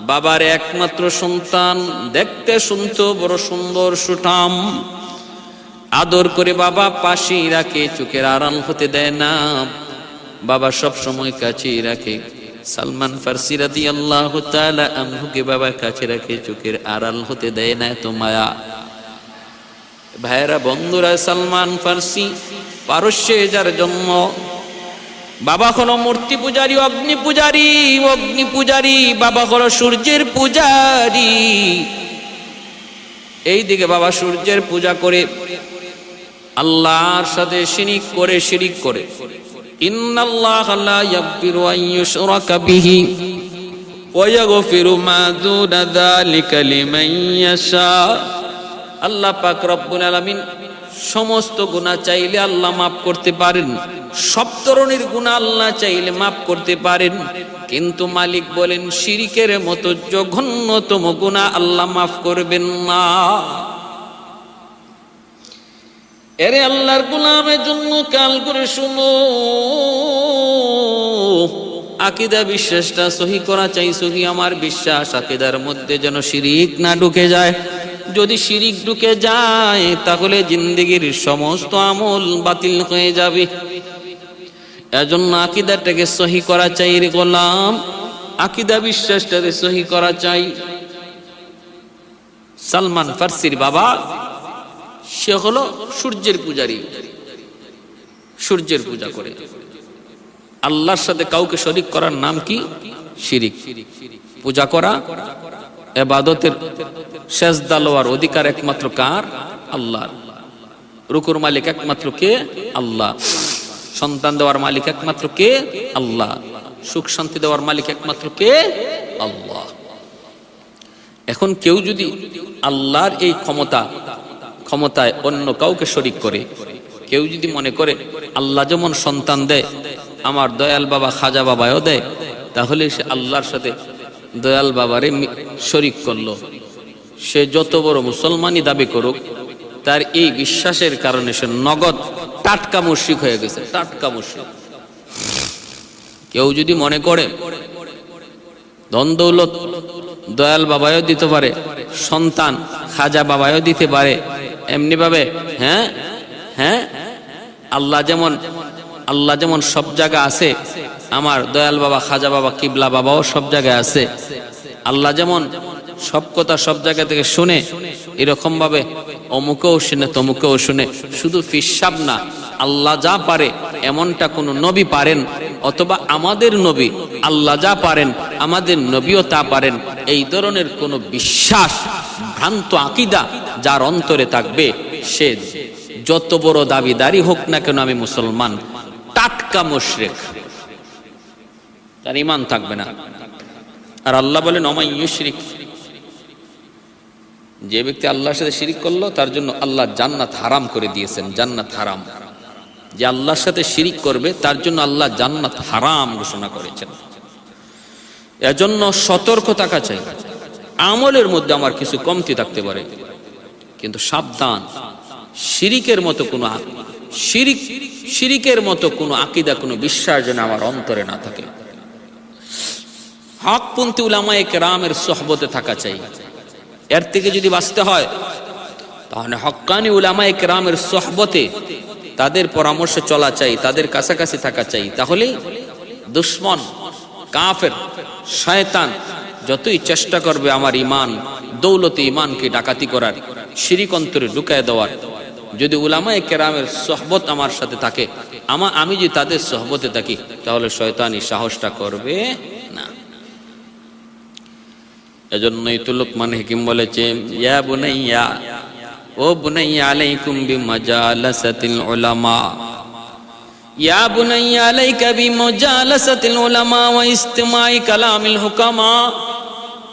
বাবার একমাত্র সন্তান, দেখতে শুনতে বড় সুন্দর সুঠাম, আদর করে বাবা পাশেই রাখে, চোখের আড়াল হতে দেয় না, বাবা সব সময় কাছেই রাখে। সালমান ফারসি রাদিয়াল্লাহু তাআলা আনহুকে বাবা কাছে রাখে, চোখের আড়াল হতে দেয় না, এত মায়া। ভাইয়েরা বন্ধুরা, সালমান ফারসি পারস্যে যার জন্ম, বাবা হলো মূর্তি পূজারী, অগ্নি পূজারী, অগ্নি পূজারী, বাবা হলো সূর্যের পূজারী। এই দিকে বাবা সূর্যের পূজা করে, আল্লাহর সাথে শিরিক করে। ইন্নাল্লাহা লা ইয়াগফিরু আন ইউশরাকা বিহি ওয়া ইয়াগফিরু মা দুনা যালিকা লিমান ইয়াশা। আল্লাহ পাক রব্বুল আলামিন সমস্ত গুনাহ চাইলে আল্লাহ মাফ করতে পারেন, সব ধরনের গুনাহ আল্লাহ চাইলে মাফ করতে পারেন, কিন্তু মালিক বলেন শিরিকের মতো জঘন্যতম গুনাহ আল্লাহ মাফ করবেন না। এরে আল্লাহর গোলামের জন্য কাল করে শুনো, আকীদা বিশ্বাসটা সহি করা চাই। সহি আমার বিশ্বাস, আকীদার মধ্যে যেন শিরিক না ঢুকে যায়। যদি শিরিক ঢুকে যায় তাহলে জিন্দেগির সমস্ত আমল বাতিল হয়ে যাবে। এজন্য আকীদাটাকে সহি করা চাই রে গোলাম, আকীদা বিশ্বাসটাকে সহি করা চাই। সালমান ফারসির বাবা সে হলো সূর্যের পূজারী, সূর্যের পূজা করে। আল্লাহর সাথে কাউকে শরীক করার নাম কি? শিরিক। পূজা করা, ইবাদতের সেজদা লওয়ার অধিকার একমাত্র কার? আল্লাহর। রুকুর মালিক একমাত্র কে? আল্লাহ। সন্তান দেওয়ার মালিক একমাত্র কে? আল্লাহ। সুখ শান্তি দেওয়ার মালিক একমাত্র কে? আল্লাহ। এখন কেউ যদি আল্লাহর এই ক্ষমতায় অন্য কাউকে শরীক করে, কেউ যদি মনে করে আল্লাহ যেমন সন্তান দেয় আমার দয়াল বাবা খাজা বাবাও দেয়, তাহলে সে আল্লাহর সাথে দয়াল বাবারে শরীক করলো। সে যত বড় মুসলমানই দাবি করুক, তার এই বিশ্বাসের কারণে সে নগদ টাটকা মুশরিক হয়ে গেছে, টাটকা মুশরিক। কেউ যদি মনে করে ধন দৌলত দয়াল বাবাও দিতে পারে, সন্তান খাজা বাবাও দিতে পারে, এমনি ভাবে হ্যাঁ আল্লাহ যেমন সব জায়গা আছে, আমার দয়াল বাবা খাজা বাবা কিবলা বাবাও সব জায়গায় আছে। আল্লাহ যেমন সব কথা সব জায়গা থেকে শুনে, এরকম ভাবে অমুকেও শুনে তমুকেও শুনে। শুধু ফিসাব না, আল্লাহ যা পারে এমনটা কোন নবী পারেন, অথবা আমাদের নবী আল্লাহ যা পারেন আমাদের নবীও তা পারেন, এই ধরনের কোন বিশ্বাস, ভ্রান্ত আকীদা যার অন্তরে থাকবে, সে যত বড় দাবিদারি হোক না কেন আমি মুসলমান, টাটকা মুশরিক, তার ঈমান থাকবে না। আর আল্লাহ বলেন ওমাই ইউশরিক, যে ব্যক্তি আল্লাহর সাথে শিরিক করলো তার জন্য আল্লাহ জান্নাত হারাম করে দিয়েছেন। জান্নাত হারাম, যে আল্লাহর সাথে শিরিক করবে তার জন্য আল্লাহ জান্নাত হারাম ঘোষণা করেছেন। এজন্য সতর্ক থাকা চাই। আমলের মধ্যে আমার কিছু কমতি থাকতে পারে, কিন্তু সাবধান, শিরিকের মতো কোনো আকীদা, কোনো বিশ্বাস যেন আমার অন্তরে না থাকে। হকপন্থী উলামায়ে কেরামের সোহবতে থাকা চাই। এর থেকে যদি বাঁচতে হয় তাহলে হক্কানি উলামায়ে কেরামের সোহবতে, তাদের পরামর্শে চলা চাই, তাদের কাছাকাছি থাকা চাই। তাহলে দুশ্মন, কাফের, শয়তান যতই চেষ্টা করবে আমার ঈমান, দৌলতে ঈমানকে ডাকাতি করার, শিরিক অন্তরে ঢুকায় দেওয়ার, যদি উলামায়ে কেরামের সোহবত আমার সাথে থাকে, আমি যদি তাদের সোহবতে থাকি, তাহলে শয়তানি সাহসটা করবে না। এজন্যই তো লোকমান হাকিম বলেছে, ইয়া বুনাইয়া, ও বুনাইয়া আলাইকুম বিমাজালাসাতিল উলামা, ইয়া বুনাইয়া আলাইকা বিমাজালাসাতিল উলামা ওয়া ইস্তিমাই কালামিল হুকামা,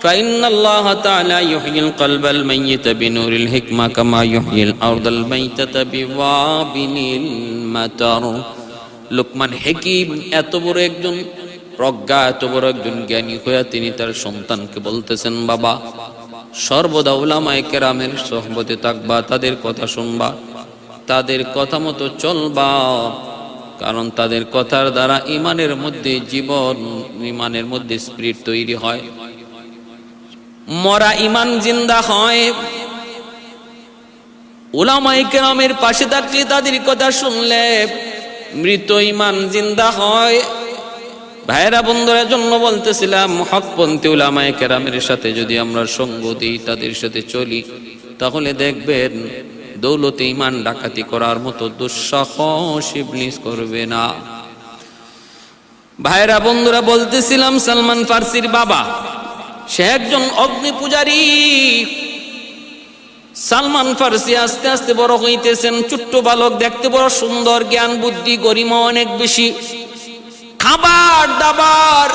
ফাইন্নাল্লাহা তাআলা ইউহয়িল কলবাল মাইয়িতা বিনুরিল হিকমা কামা ইউহয়িল আরদাল মাইতাতা বিওয়াবিলিল মাতার। লোকমান হাকিম এত বড় একজন প্রজ্ঞা, এত বড় একজন জ্ঞানী হয়ে তিনি তার সন্তানকে বলতেছেন, বাবা সর্বদা উলামায়ে কেরামের সোহবতে থাকবা, তাদের কথা শুনবা, তাদের কথা মতো চলবা, কারণ তাদের কথার দ্বারা ঈমানের মধ্যে জীবন, ঈমানের মধ্যে স্পিরিট তৈরি হয়। মরা ইমান জিন্দা হয়। উলামায়ে কেরামের পাশে থাকলে, তাদের কথা শুনলে মৃত ইমান জিন্দা হয়। ভাইরা বন্ধুরা, জন্য বলতেছিলাম, হকপন্থী উলামায়ে কেরামের সাথে যদি আমরা সঙ্গ দিই, তাদের সাথে চলি, তাহলে দেখবেন দৌলতে ইমান ডাকাতি করার মতো দুঃসাহস ইবলিস করবে না। ভাইরা বন্ধুরা, বলতেছিলাম সালমান ফার্সির বাবা, সে একজন অগ্নি পূজারী। সালমান ফার্সি আস্তে আস্তে বড় হইতেছেন, ছোট্ট বালক, দেখতে বড় সুন্দর, জ্ঞান বুদ্ধি গরিমা অনেক বেশি। খাবার দাবার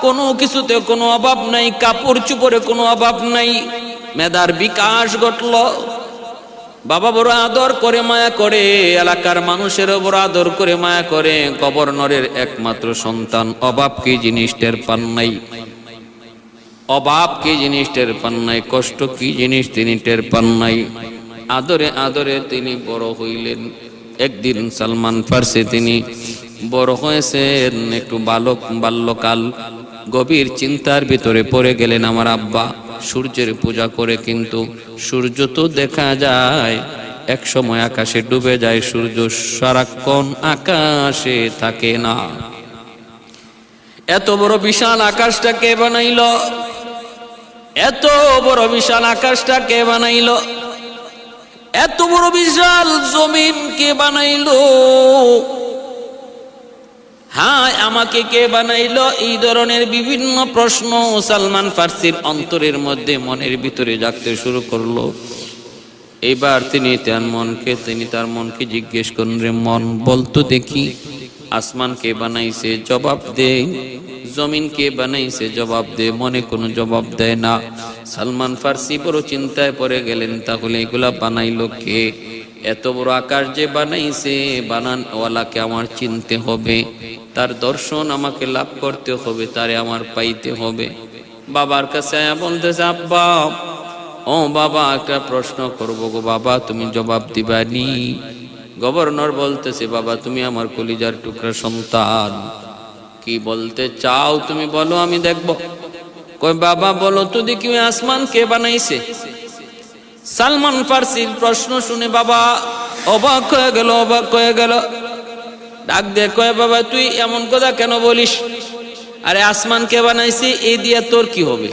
কোনো কিছুতে কোনো অভাব নাই, কাপড় চুপড়ে কোনো অভাব নাই, মেধার বিকাশ ঘটল। বাবা বড় আদর করে, মায়া করে, এলাকার মানুষেরও বড় আদর করে, মায়া করে। গভর্নরের একমাত্র সন্তান, অভাব কি জিনিস টের পান নাই, অভাব কি জিনিস টের পান নাই, কষ্ট কি জিনিস তিনি টের পান নাই। আদরে আদরে তিনি বড় হইলেন। একদিন সালমান ফার্সি তিনি বড় হয়েছেন, একটু বাল্যকাল, গভীর চিন্তার ভিতরে পড়ে গেলেন। আমার আব্বা সূর্যের পূজা করে, কিন্তু সূর্য তো দেখা যায় এক সময় আকাশে ডুবে যায়, সূর্য সারাক্ষণ আকাশে থাকে না। এত বড় বিশাল আকাশটা কে বানাইল? এত বড় বিশাল আকাশটা কে বানাইল? এত বড় বিশাল জমিন কে বানাইল? হায়, আমাকে কে বানাইলো? এই ধরনের বিভিন্ন প্রশ্ন সালমান ফার্সির অন্তরের মধ্যে, মনের ভিতরে জাগতে শুরু করলো। এবার তিনি তার মনকে জিজ্ঞেস করলেন, রে মন, বলতো দেখি, আসমান কে বানাইছে? জবাব দে। জমিন কে বানাইছে? জবাব দে। মনে কোনো জবাব দেয় না। সালমান ফার্সি বড় চিন্তায় পড়ে গেলেন, তাহলে এগুলা বানাইলো কে? এত বড় আকাশ যে বানাইছে, বানানওয়ালাকে আমার চিনতে হবে, তার দর্শন আমাকে লাভ করতে হবে, তারে আমার পাইতে হবে। বাবার কাছে আয়া বলতেছে, আব্বা, ও বাবা, একটা প্রশ্ন করবো গো বাবা, তুমি জবাব দিবানি? গভর্নর বলতেছে, বাবা, তুমি আমার কলিজার টুকরা সন্তান, কি বলতে চাও তুমি বলো, আমি দেখবো। কই, বাবা বলো তো দেখি, আসমান কে বানাইছে? সালমান ফার্সির প্রশ্ন শুনে বাবা অবাক হয়ে গেল। ডাক দিয়ে কয়, বাবা, তুই এমন কথা কেন বলিস? আরে আসমান কে বানাইছে, এই দিয়ে তোর কি হবে?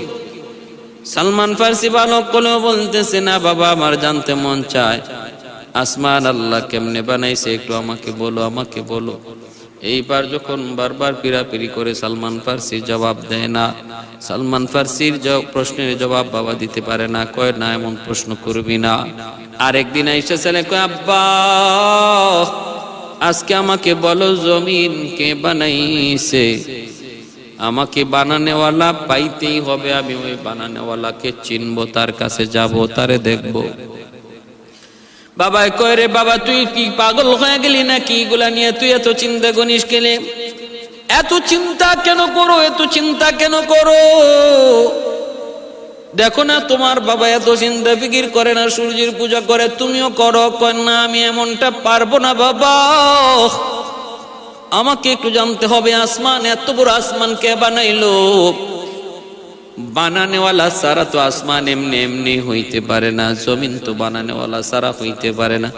সালমান ফার্সি বালক কোলেও বলতেছে, না বাবা, আমার জানতে মন চায়, আসমান আল্লাহ কেমনে বানাইছে, একটু আমাকে বলো। এইবার যখন বারবার পিরাপিরি করে সালমান ফার্সি জবাব দেয় না, সালমান ফার্সির প্রশ্নের জবাব বাবা দিতে পারে না। কয়, না, এমন প্রশ্ন করবি না। আরেকদিন আইসা ছেলে কয়, আব্বা, আজকে আমাকে বলো, জমিন কে বানাইছে? আমাকে বানানেওয়ালা পাইতেই হবে, আমি ওই বানানেওয়ালাকে চিনবো, তার কাছে যাব, তারে দেখবো। বাবা কয়, রে বাবা, তুই কি পাগল হয়ে গেলি নাকি? এগুলা নিয়ে তুই এত চিন্তা করিস কেন? এত চিন্তা কেন করো? দেখো না, তোমার বাবা এত চিন্তা ফিকির করে না, সূর্যের পূজা করে, তুমিও করো। কয়, না, আমি এমনটা পারবো না বাবা, আমাকে একটু জানতে হবে, আসমান, এত বড় আসমান কে বানাইলো? বানানেওয়ালা সারা তো আসমান এমনি হইতে পারে না, জমিন তো বানানেওয়ালা সারা হইতে পারে না।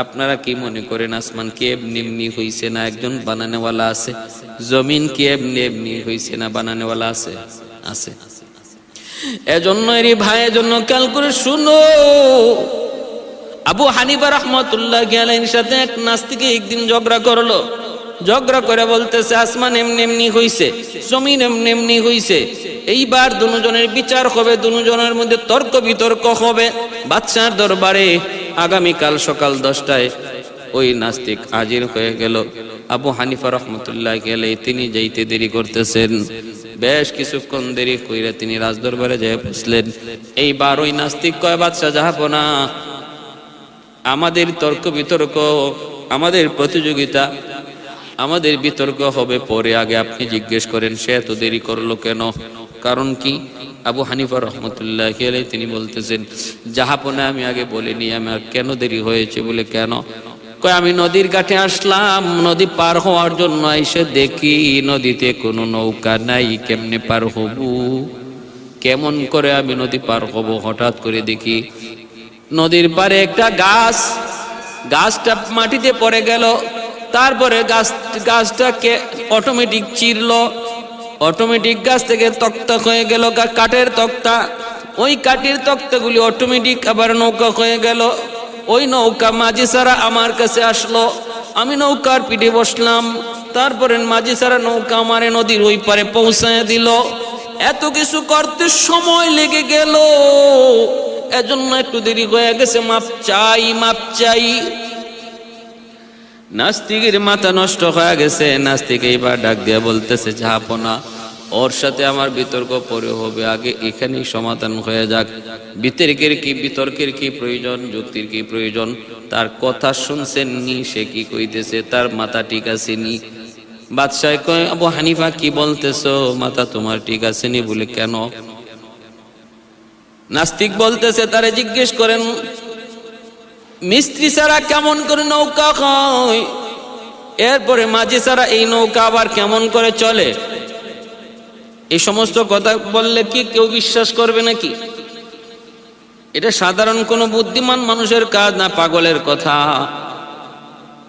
আপনারা কি মনে করেন আসমান কি এমনি হইছে না একজন বানানেওয়ালা আছে? জমিন কি এমনি হইছে না বানানেওয়ালা আছে? এজন্য এর ভাই, এজন্য কাল করে শুনো, আবু হানিফা রাহমাতুল্লাহি আলাইহির সাথে এক নাস্তিক একদিন ঝগড়া করে বলতেছে, আসমান এমনি হইছে, জমিন এমনি হইছে। এইবার দুজনের বিচার হবে, দুজনের মধ্যে তর্ক বিতর্ক হবে বাদশার দরবারে। আগামীকাল সকাল 10টায় ওই নাস্তিক হাজির হয়ে গেল। আবু হানিফা রাহমাতুল্লাহি আলাইহি তিনি যাইতে দেরি করতেছেন, বেশ কিছুক্ষণ দেরি কইরা তিনি রাজদরবারে যেয়ে পৌঁছলেন। এইবার ওই নাস্তিক কয়, বাদশা জাহাপনা, আমাদের তর্ক বিতর্ক, আমাদের প্রতিযোগিতা, আমাদের বিতর্ক হবে পরে, আগে আপনি জিজ্ঞেস করেন সে এত দেরি করলো কেন, কারণ কি? আবু হানিফা রাহমাতুল্লাহি আলাইহি তিনি বলতেছেন, জাহাপনা, আমি আগে বলিনি আমার কেন দেরি হয়েছে। বলে কেন? কয়, আমি নদীর ঘাটে আসলাম, নদী পার হওয়ার জন্য এসে দেখি নদীতে কোনো নৌকা নাই, কেমনে পার হব? কেমন করে আমি নদী পার হব? হঠাৎ করে দেখি নদীর পারে একটা গাছটা মাটিতে পড়ে গেল। তারপরে গাছটাকে অটোমেটিক চিরলো, অটোমেটিক গাছ থেকে তক্তা হয়ে গেল, কাঠের তক্তা। ওই কাঠের তক্তাগুলি অটোমেটিক আবার নৌকা হয়ে গেল। ওই নৌকা মাঝি সারা আমার কাছে আসলো, আমি নৌকার পিঠে বসলাম। তারপরে মাঝি সারা নৌকা আমারে নদীর ওই পারে পৌঁছায় দিল। এত কিছু করতে সময় লেগে গেল, এজন্য একটু দেরি হয়ে গেছে, মাপ চাই। নাস্তিকের মাথা নষ্ট হয়ে গেছে। নাস্তিক এইবার ডাক দিয়া বলতেছে, জাহাপনা, ওর সাথে আমার বিতর্ক পরে হবে, আগে এখানেই সমাধান হয়ে যাক। বিতর্কের কি প্রয়োজন, যুক্তির কি প্রয়োজন? তার কথা শুনছেন নি, সে কি কইতেছে, তার মাথা ঠিক আছে নি? বাদশাহ কয়, আবু হানিফা কি বলতেছো, মাথা তোমার ঠিক আছে নি? বলে কেন? নাস্তিক বলতেছে, তারে জিজ্ঞেস করেন, মিস্ত্রি ছাড়া কেমন করে নৌকা হয়? এরপরে মাঝি ছাড়া এই নৌকা আবার কেমন করে চলে? এই সমস্ত কথা বললে কি কেউ বিশ্বাস করবে নাকি? এটা সাধারণ কোনো বুদ্ধিমান মানুষের কাজ না, পাগলের কথা।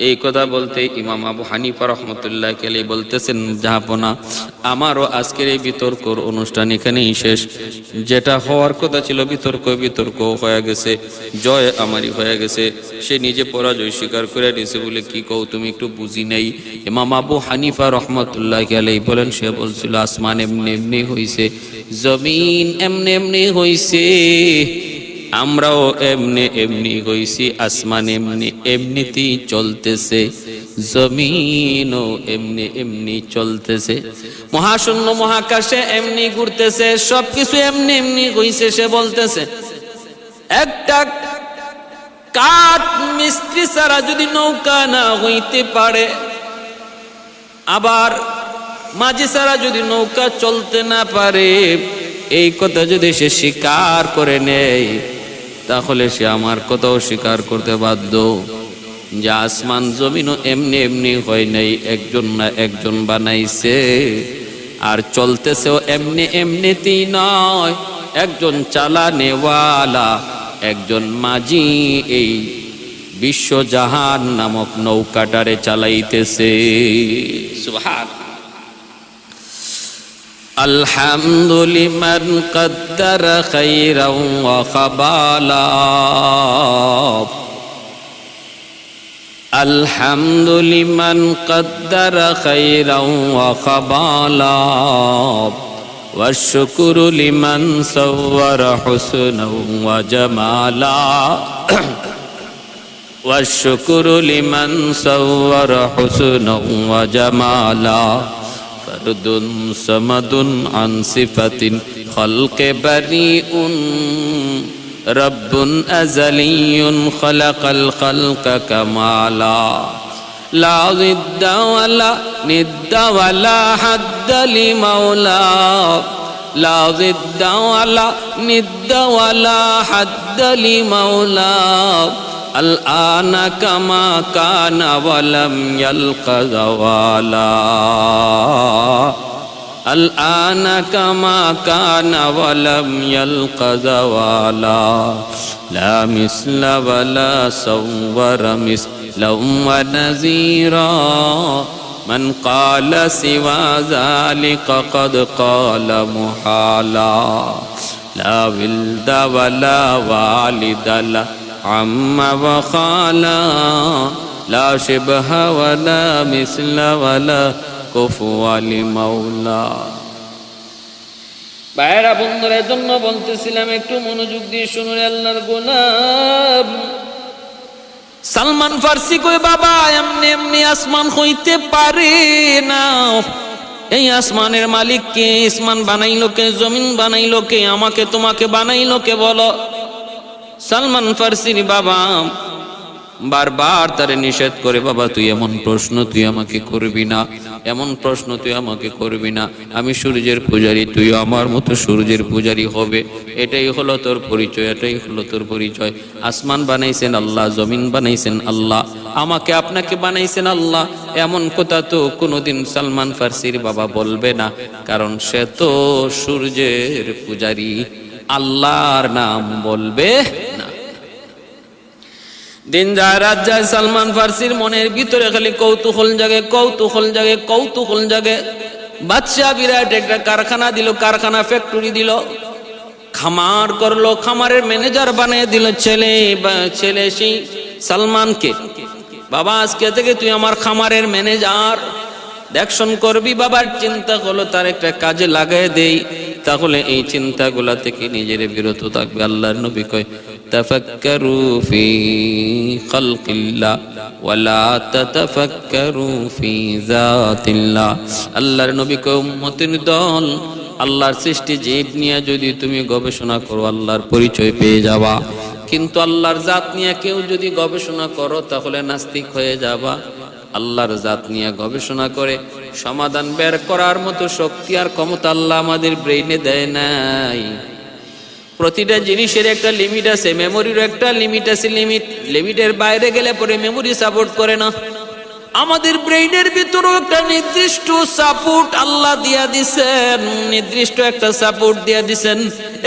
এই কথা বলতে ইমাম আবু হানিফা রহমতুল্লাহ আলাইহি বলতেছেন, জাহাপনা, আমারও আজকের এই বিতর্কর অনুষ্ঠান এখানেই শেষ। যেটা হওয়ার কথা ছিল বিতর্ক হয়ে গেছে, জয় আমারই হয়ে গেছে। সে নিজে পরাজয় স্বীকার করে নিয়েছে বলে কি কও তুমি? একটু বুঝি নেই। ইমাম আবু হানিফা রহমতুল্লাহ আলাইহি বলেন, সে বলছিল আসমান এমনি এমনি হইছে, জমিন এমনি এমনি হইছে, আমরাও এমনি এমনি হইছি। আসমান এমনি এমনিতেই চলতেছে, জমিনও এমনি এমনি চলতেছে, মহাশূন্য মহাকাশে এমনি ঘুরতেছে, সবকিছু এমনি এমনি হইছে। সে বলতেছে, একটা কাঠ মিস্ত্রি ছাড়া যদি নৌকা না হইতে পারে, আবার মাঝি ছাড়া যদি নৌকা চলতে না পারে, এই কথা যদি সে স্বীকার করে নেয়, তাহলে সে আমার কথাও স্বীকার করতে বাধ্য যে আসমান জমিনও এমনি এমনি হয় নাই, একজন না একজন বানাইছে। আর চলতেছেও এমনি এমনিতেই নয়, একজন চালানেওয়ালা, একজন মাঝি এই বিশ্বজাহান নামক নৌকাটারে চালাইতেছে। সুবহানাল্লাহ। الحمد لمن قدر خيرا وخبالا، الحمد لمن قدر خيرا وخبالا، والشكر لمن صور حسنا وجمالا، والشكر لمن صور حسنا وجمالا، فرد صمد عن صفة خلق بريء، رب أزلي خلق الخلق كمالا، لا ضد ولا ند ولا حد لمولى، لا ضد ولا ند ولا حد لمولى، الآن كما كان ولم يلق زوالا، الآن كما كان ولم يلق زوالا، لا مثل ولا صور مثلا ونذيرا، من قال سوى ذلك قد قال محالا، لا ولد ولا والد له عم وخالا، لا شبه ولا مثل ولا كفوا لمولا। ভাইরা বন্ধুরা, জন্য বলতেছিলাম একটু মনোযোগ দিয়ে শুনুন। আল্লাহর গোলাম সালমান ফার্সি কই, বাবা এমনি এমনি আসমান হইতে পারে না। এই আসমানের মালিক কে? আসমান বানাইলো কে? জমিন বানাইলো কে? আমাকে তোমাকে বানাইলো কে বলো? সালমান ফার্সির বাবা বারবার তারে নিষেধ করে, বাবা তুই এমন প্রশ্ন তুই আমাকে করবি না, এমন প্রশ্ন তুই আমাকে করবি না, আমি সূর্যের পূজারী, তুই আমার মতো সূর্যের পূজারী হবে, এটাই হলো তোর পরিচয়, এটাই হলো তোর পরিচয়। আসমান বানাইছেন আল্লাহ, জমিন বানাইছেন আল্লাহ, আমাকে আপনাকে বানাইছেন আল্লাহ, এমন কথা তো কোনোদিন সালমান ফার্সির বাবা বলবে না, কারণ সে তো সূর্যের পূজারী, আল্লাহর নাম বলবে না। দিন যায় রাত যায়, সালমান ফার্সির মনের ভিতরে খালি কৌতূহল জাগে, কৌতূহল জাগে, কৌতূহল জাগে। বাদশা বিরাট একটা কারখানা দিল, কারখানা ফ্যাক্টরি দিল, খামার করলো, খামারের ম্যানেজার বানিয়ে দিল ছেলে সেই সালমানকে। বাবা আজকে থেকে তুই আমার খামারের ম্যানেজার, দেখশন করবি। বাবার চিন্তা হলো তার একটা কাজে লাগাই দেই, তাহলে এই চিন্তাগুলা থেকে নিজের বিরত থাকবে। আল্লাহর নবী কয় তাফাক্কারু ফি খালকিল্লাহ ওয়ালা তাতাফাক্কারু ফি যাতিল্লাহ। আল্লাহর নবী কয় উম্মতের দল, আল্লাহর সৃষ্টি জীব নিয়ে যদি তুমি গবেষণা করো আল্লাহর পরিচয় পেয়ে যাবা, কিন্তু আল্লাহর জাত নিয়ে কেউ যদি গবেষণা করো তাহলে নাস্তিক হয়ে যাবা। আল্লাহর জাত নিয়ে গবেষণা করে সমাধান বের করার মতো শক্তি আর ক্ষমতা আল্লাহ আমাদের ব্রেইনে দেয় নাই। প্রতিটা জিনিসের একটা লিমিট আছে, মেমোরিরও একটা লিমিট আছে, লিমিটের বাইরে গেলে পরে মেমোরি সাপোর্ট করে না। আমাদের ব্রেইনের ভিতরেও একটা নির্দিষ্ট সাপোর্ট আল্লাহ দিয়া দিছেন, নির্দিষ্ট একটা সাপোর্ট দিয়া দিছেন।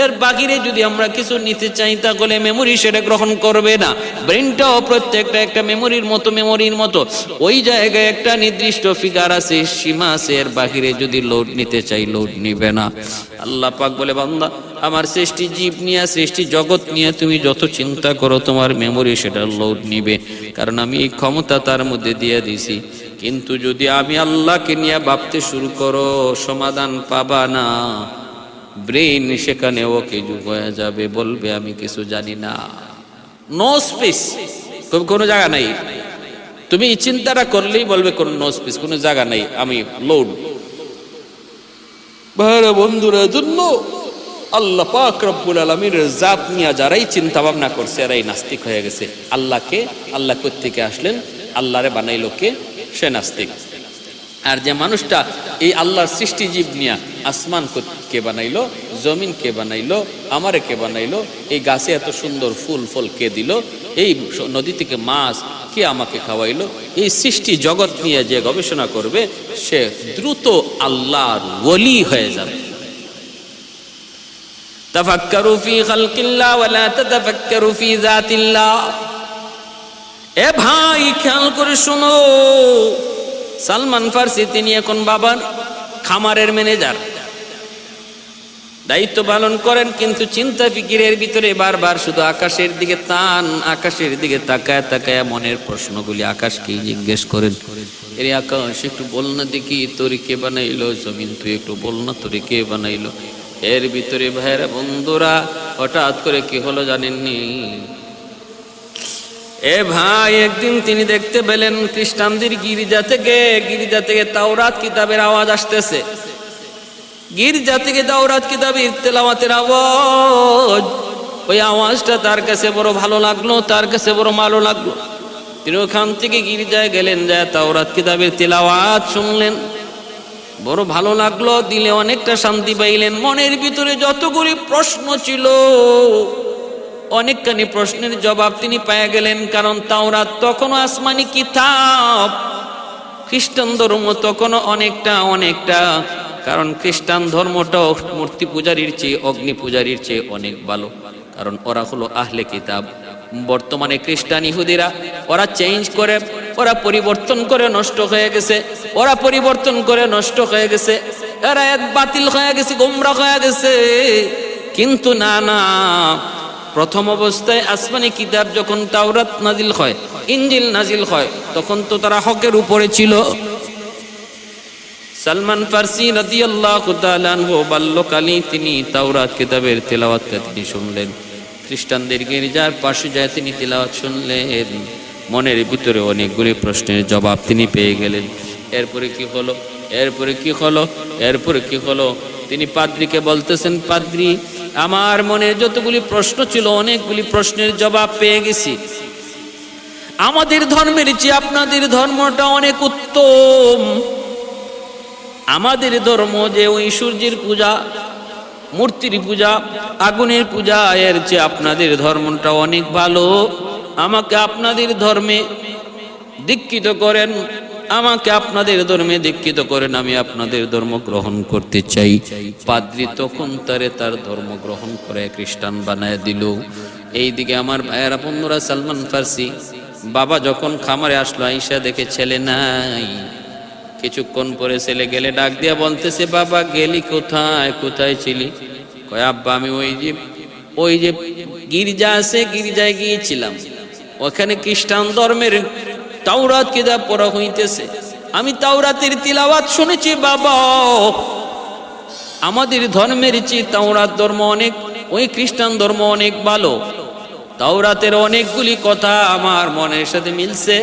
এর বাহিরে যদি আমরা কিছু নিতে চাই তাহলে মেমোরি সেটা গ্রহণ করবে না। ব্রেইনটাও প্রত্যেকটা একটা মেমোরির মতো ওই জায়গায় একটা নির্দিষ্ট ফিগার আছে, সীমা আছে, এর বাহিরে যদি লোড নিতে চাই লোড নিবে না। আল্লাহ পাক বলে বান্দা আমার সৃষ্টি জীব নিয়ে, সৃষ্টি জগৎ নিয়ে তুমি যত চিন্তা করো তোমার মেমোরি সেটা লোড নিবে, কারণ আমি এই ক্ষমতা তার মধ্যে দিয়ে দিছি। কিন্তু যদি আমি আল্লাহকে নিয়ে ভাবতে শুরু করো সমাধান পাবা না, ব্রেইন সেখানে ওকে যুগ হয়ে যাবে, বলবে আমি কিছু জানি না। নো স্পেস, কোনো জায়গা নাই। তুমি এই চিন্তাটা করলেই বলবে কোন নো স্পেস, কোনো জায়গা নাই, আমি লোড। ভাইরা বন্ধুরা, জন্য আল্লাহ পাক রব্বুল আলামিনের জাত নিয়ে যারাই চিন্তা ভাবনা করছে এরাই নাস্তিক হয়ে গেছে। আল্লাহ কোত্থেকে আসলেন, আল্লাহরে বানাইলো কে, সে নাস্তিক। আর যে মানুষটা এই আল্লাহর সৃষ্টি জীব নিয়া আসমান কে বানাইলো, জমিন কে বানাইলো, আমারে কে বানাইলো, এই গাছে এত সুন্দর ফুল ফল কে দিল, এই নদী থেকে মাছ কে আমাকে খাওয়াইলো, এই সৃষ্টি জগৎ নিয়ে যে গবেষণা করবে সে দ্রুত আল্লাহর ওলি হয়ে যাবে। তাফাক্কারু ফি খালকিল্লাহ ওয়ালা তাতাফাক্কারু ফি যাতিল্লাহ। এ ভাই খেয়াল করে শোনো, সালমান ফার্সি তিনি এখন বাবার খামারের ম্যানেজার, দায়িত্ব পালন করেন, কিন্তু চিন্তা ফিকিরের ভিতরে বারবার শুধু আকাশের দিকে তান, আকাশের দিকে তাকায় তাকায় মনের প্রশ্নগুলি আকাশকে জিজ্ঞেস করেন, এরে আকাশ একটু বল না দেখি তোরে কে বানাইলো, জমিন তুই একটু বল না তোরে কে বানাইলো। এর ভিতরে ভাইরা বন্ধুরা হঠাৎ করে কি হলো জানেননি? এ ভাই একদিন তিনি দেখতে পেলেন খ্রিস্টানদের গির্জা থেকে তাওরাত কিতাবের আওয়াজ আসতেছে। গির্জা থেকে তাওরাত কিতাবের তেলাওয়াতের আওয়াজ, ওই আওয়াজটা তার কাছে বড় ভালো লাগলো, তার কাছে বড় ভালো লাগলো। তিনি ওখান থেকে গির্জায় গেলেন, যায় তাওরাত কিতাবের তেলাওয়াত শুনলেন, বড় ভালো লাগলো, দিলে অনেকটা শান্তি পাইলেন। মনের ভিতরে যতগুলি প্রশ্ন ছিল অনেকখানি প্রশ্নের জবাব তিনি পেয়ে গেলেন, কারণ তাওরাত তখনও আসমানি কিতাব, খ্রিস্টান ধর্ম তখনও অনেকটা, কারণ খ্রিস্টান ধর্মটাও মূর্তি পূজারীর চেয়ে অগ্নি পূজারীর চেয়ে অনেক ভালো, কারণ ওরা হলো আহলে কিতাব। বর্তমানে খ্রিস্টান ইহুদিরা ওরা চেঞ্জ করে, ওরা পরিবর্তন করে নষ্ট হয়ে গেছে, এরা এক বাতিল হয়ে গেছে, গোমরা হয়ে গেছে। কিন্তু না, প্রথম অবস্থায় আসমানি কিতাব যখন তাওরাত নাজিল হয়, ইনজিল নাজিল হয়, তখন তো তারা হকের উপরে ছিল। সালমান ফার্সি রাদিয়াল্লাহু তাআলা আনহু বাল্যকালে তিনি তাওরাত কিতাবের তেলাওয়াতটা তিনি শুনলেন, খ্রিস্টানদের গির্জার পাশে যায় তিনি তেলাওয়াত শুনলেন, মনের ভিতরে অনেকগুলি প্রশ্নের জবাব তিনি পেয়ে গেলেন। এরপরে কি হলো? তিনি পাদ্রীকে বলতেছেন, পাদ্রী আমার মনে যতগুলি প্রশ্ন ছিল অনেকগুলি প্রশ্নের জবাব পেয়ে গেছি, আমাদের ধর্মের চেয়ে আপনাদের ধর্মটা অনেক উত্তম। আমাদের ধর্ম যে ওই সূর্যের পূজা, মূর্তির পূজা, আগুনের পূজা, এর চেয়ে আপনাদের ধর্মটা অনেক ভালো। আমাকে আপনাদের ধর্মে দীক্ষিত করেন, আমাকে আপনাদের ধর্মে দীক্ষিত করেন, আমি আপনাদের ধর্ম গ্রহণ করতে চাই। পাদ্রী তখন তার ধর্ম গ্রহণ করে খ্রিস্টান বানায় দিল। এইদিকে আমার ভাইয়েরা বন্ধুরা, সালমান ফার্সি বাবা যখন খামারে আসলো, আইসা দেখে ছেলে নাই। কিছুক্ষণ পরে ছেলে গেলে ডাক দিয়া বলতেছে, বাবা গেলি কোথায়, কোথায় ছিলি? কয় আব্বা আমি ওই যে গির্জা আছে, গির্জায় গিয়েছিলাম, ওখানে খ্রিস্টান ধর্মের তাওরাত কিতাব পড়া হইতেছে, আমি তাওরাতের তিলাওয়াত শুনেছি বাবা। আমাদের ধর্মের চেয়ে তাওরাত ধর্ম অনেক, ওই খ্রিস্টান ধর্ম অনেক ভালো। তাওরাতের অনেকগুলি কথা আমার মনের সাথে মিলছে,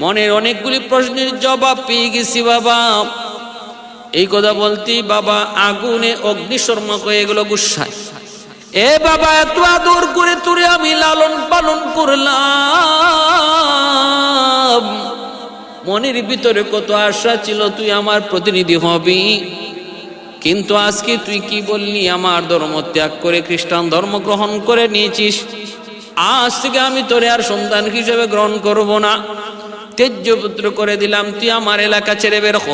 মনের অনেকগুলি প্রশ্নের জবাব পেয়ে গেছি বাবা। এই কথা বলতেই বাবা আগুনে অগ্নিশর্মা হয়ে গেল গুসায়। এ বাবা, এত আদর করে তোরে আমি লালন পালন করলাম, মনের ভিতরে কত আশা ছিল তুই আমার প্রতিনিধি হবি, কিন্তু আজকে তুই কি বললি, আমার ধর্ম ত্যাগ করে খ্রিস্টান ধর্ম গ্রহণ করে নিয়েছিস। আজ থেকে আমি তোরে আর সন্তান হিসেবে গ্রহণ করব না, তেজ্য পুত্র করে দিলাম, তুই আমার এলাকা ছেড়ে বের হ।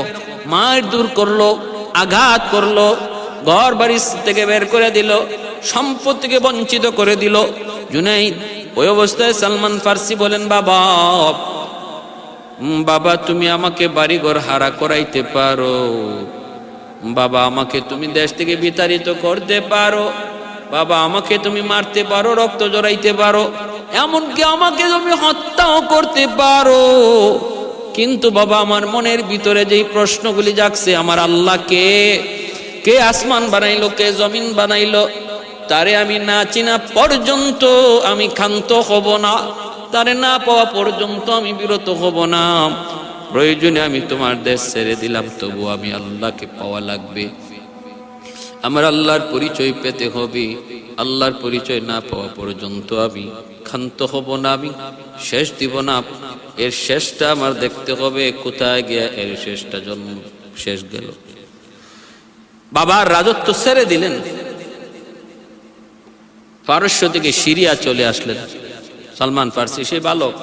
মার দূর করলো, আঘাত করলো, ঘর বাড়ি থেকে বের করে দিল, সম্পদ থেকে বঞ্চিত করে দিল। জুনাইদ ওই অবস্থায় সালমান ফার্সি বলেন, বাবা তুমি আমাকে বাড়িঘর হারা করাইতে পারো, বাবা আমাকে তুমি দেশ থেকে বিতাড়িত করতে পারো, বাবা আমাকে তুমি মারতে পারো, রক্ত জড়াইতে পারো, এমনকি আমাকে তুমি হত্যাও করতে পারো, কিন্তু বাবা আমার মনের ভিতরে যেই প্রশ্নগুলি জাগছে, আমার আল্লাহকে, কে আসমান বানাইলো, কে জমিন বানাইলো, তারে আমি না চিনা পর্যন্ত আমি ক্ষান্ত হব না, তারে না পাওয়া পর্যন্ত আমি বিরত হব না। প্রয়োজনে আমি তোমার দেশ ছেড়ে দিলাম, তবু আমি আল্লাহকে পাওয়া লাগবে, আমার আল্লাহর পরিচয় পেতে হবে। আল্লাহর পরিচয় না পাওয়া পর্যন্ত আমি ক্ষান্ত হব না, আমি শেষ দিব না। এর শেষটা আমার দেখতে হবে, কোথায় গিয়া এর শেষটা জন্ম শেষ গেল। বাবার রাজত্ব ছেড়ে দিলেন, পারস্য থেকে সিরিয়া চলে আসলেন সালমান ফার্সি, সেই বালক।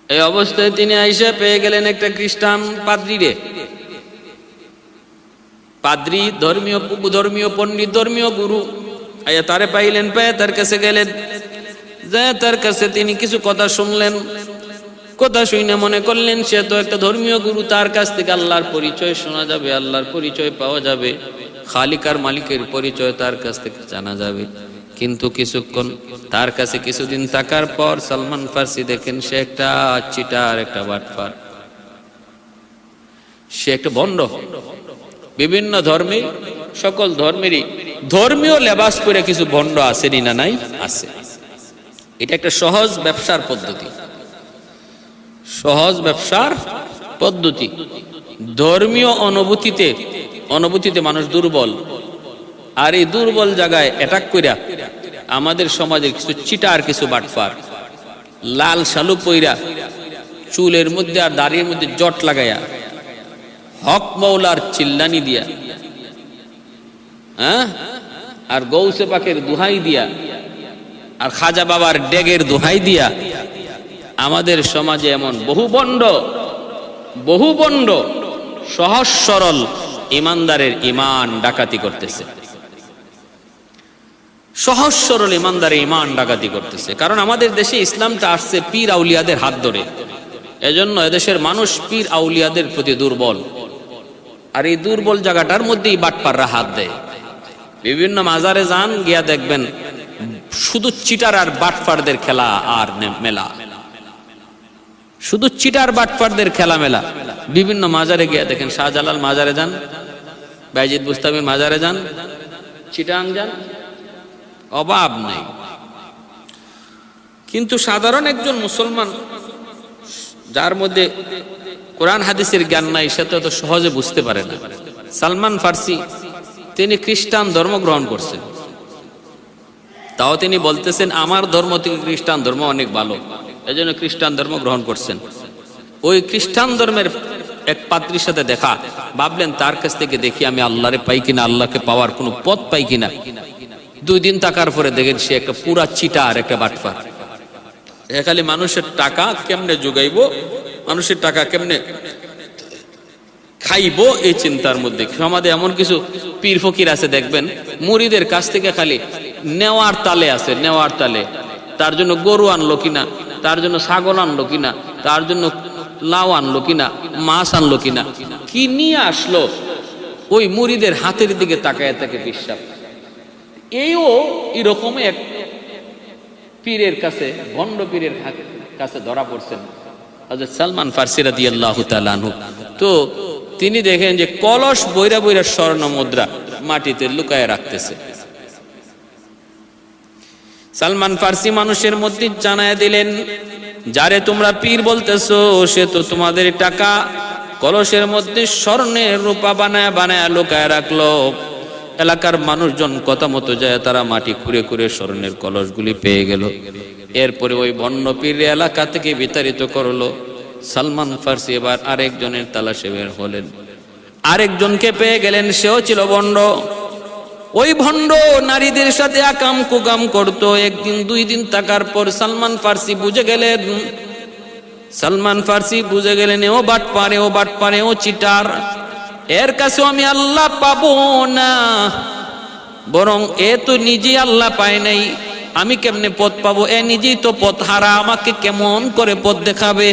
এই অবস্থায় তিনি আইসা পেয়ে গেলেন একটা খ্রিস্টান পাদ্রীরে, পাদ্রী ধর্মীয় পণ্ডিত, ধর্মীয় গুরু। আয়া তারে পাইলেন, পেয়ে তার কাছে গেলেন, যে তার কাছে তিনি কিছু কথা শুনলেন, কথা শুনে মনে করলেন সে তো একটা ধর্মীয় গুরু, তার কাছ থেকে আল্লাহর পরিচয় শোনা যাবে, আল্লাহর পরিচয় পাওয়া যাবে, খালিকার মালিকের পরিচয় তার কাছ থেকে জানা যাবে। কিন্তু কিছুক্ষণ তার কাছে কিছুদিন থাকার পর সালমান ফার্সি দেখেন সে একটা চিটার, একটা বাটপার, সে একটা ভণ্ড। বিভিন্ন ধর্মে, সকল ধর্মেরই ধর্মীয় লেবাস পরে কিছু ভণ্ড আসেনি না নাই? আছে। এটা একটা সহজ ব্যবসার পদ্ধতি, সহজ ব্যবসার পদ্ধতি। ধর্মীয় অনুভূতিতে মানুষ দুর্বল, আর এই দুর্বল জায়গায় অ্যাটাক কইরা আমাদের সমাজের কিছু চিটার, কিছু বাটপার, লাল শালু পইরা, চুলের মধ্যে আর দাড়ির মধ্যে জট লাগাইয়া, হক মৌলার চিল্লানি দিয়া, আর গৌসে পাকের দোহাই দিয়া, আর খাজা বাবার ডেগের দোহাই দিয়া আমাদের সমাজে এমন বহু বন্ড সহজ সরল ইমানদারের ইমান ডাকাতি করতেছে, সহজ সরল ইমানদারের ইমান ডাকাতি করতেছে। কারণ আমাদের দেশে ইসলামটা আসছে পীর আউলিয়াদের হাত ধরে, এজন্য এদেশের মানুষ পীর আউলিয়াদের প্রতি দুর্বল, আর এই দুর্বল জায়গাটার মধ্যেই বাটপাররা হাত দেয়। বিভিন্ন মাজারে যান, গিয়া দেখবেন শুধু চিটার আর বাটপারদের খেলা আর মেলা, শুধু চিটার বাটপারদের খেলা মেলা। বিভিন্ন মাজারে গিয়া দেখেন, শাহজালাল মাজারে যান, বাইজিদ বুস্তামির মাজারে যান, চিটাং যান, অভাব নেই। কিন্তু সাধারণ একজন মুসলমান যার মধ্যে কোরআন হাদিসের জ্ঞান নাই, সে তো এত সহজে বুঝতে পারে না। সালমান ফার্সি তিনি খ্রিস্টান ধর্ম গ্রহণ করছেন, তাও তিনি বলতেছেন আমার ধর্ম থেকে খ্রিস্টান ধর্ম অনেক ভালো, এজন্য খ্রিস্টান ধর্ম গ্রহণ করছেন। ওই খ্রিস্টান ধর্মের এক পাত্রীর সাথে দেখা, ভাবলেন তার কাছ থেকে দেখি আমি আল্লাহরে পাই কিনা, আল্লাহকে পাওয়ার কোনো পথ পাই কিনা। 2 দিন থাকার পরে দেখেন সে একটা পুরা চিটার, একটা বাটপার। খালি মানুষের টাকা কেমনে যোগাইবো, মানুষের টাকা কেমনে খাইবো, এই চিন্তার মধ্যে। সমাজে এমন কিছু পীর ফকির আছে দেখবেন, মুরিদের কাছ থেকে খালি নেওয়ার তালে আছে, নেওয়ার তালে। তার জন্য গরু আনলো কিনা, তার জন্য ছাগল আনলো কিনা, তার জন্য লাউ আনলো কিনা, মাছ আনলো কিনা, কি নিয়ে আসলো, ওই মুরিদের হাতের দিকে তাকায় তাকে বিশ্বাস। এইও এরকম এক পীরের কাছে, ভণ্ড পীরের কাছে ধরা পড়ছেন হযরত সালমান ফারসি রাদিয়াল্লাহু তাআলা আনহু। তো তিনি দেখেন যে কলস বইরা বইরা স্বর্ণ মুদ্রা মাটিতে লুকায় রাখতেছে। সালমান ফারসি মানুষের মধ্যে জানায় দিলেন, যারে তোমরা পীর বলতেছো সে তো তোমাদের টাকা কলসের মধ্যে স্বর্ণের রূপা বানায় বানায় লুকায় রাখলো। এলাকার মানুষজন কথা মতো যায়, তারা মাটি খুঁড়ে খুঁড়ে স্বর্ণের কলসগুলি পেয়ে গেল। এরপরে ওই বন্য পীর এলাকা থেকে বিতাড়িত করলো। সালমান ফারসি এবার আরেকজনের তালাশে বের হলেন, আরেকজনকে পেয়ে গেলেন, সেও ছিল ভণ্ড। ওই ভণ্ড নারীদের সাথে আকাম কুকাম করতো। 1 দিন 2 দিন থাকার পর সালমান ফারসি বুঝে গেলেন, ও বাটপারে, ও চিটার, এর কাছে আমি আল্লাহ পাবো না, বরং এ তো নিজেই আল্লাহ পায় নাই, আমি কেমনে পথ পাবো, এ নিজেই তো পথ হারা, আমাকে কেমন করে পথ দেখাবে।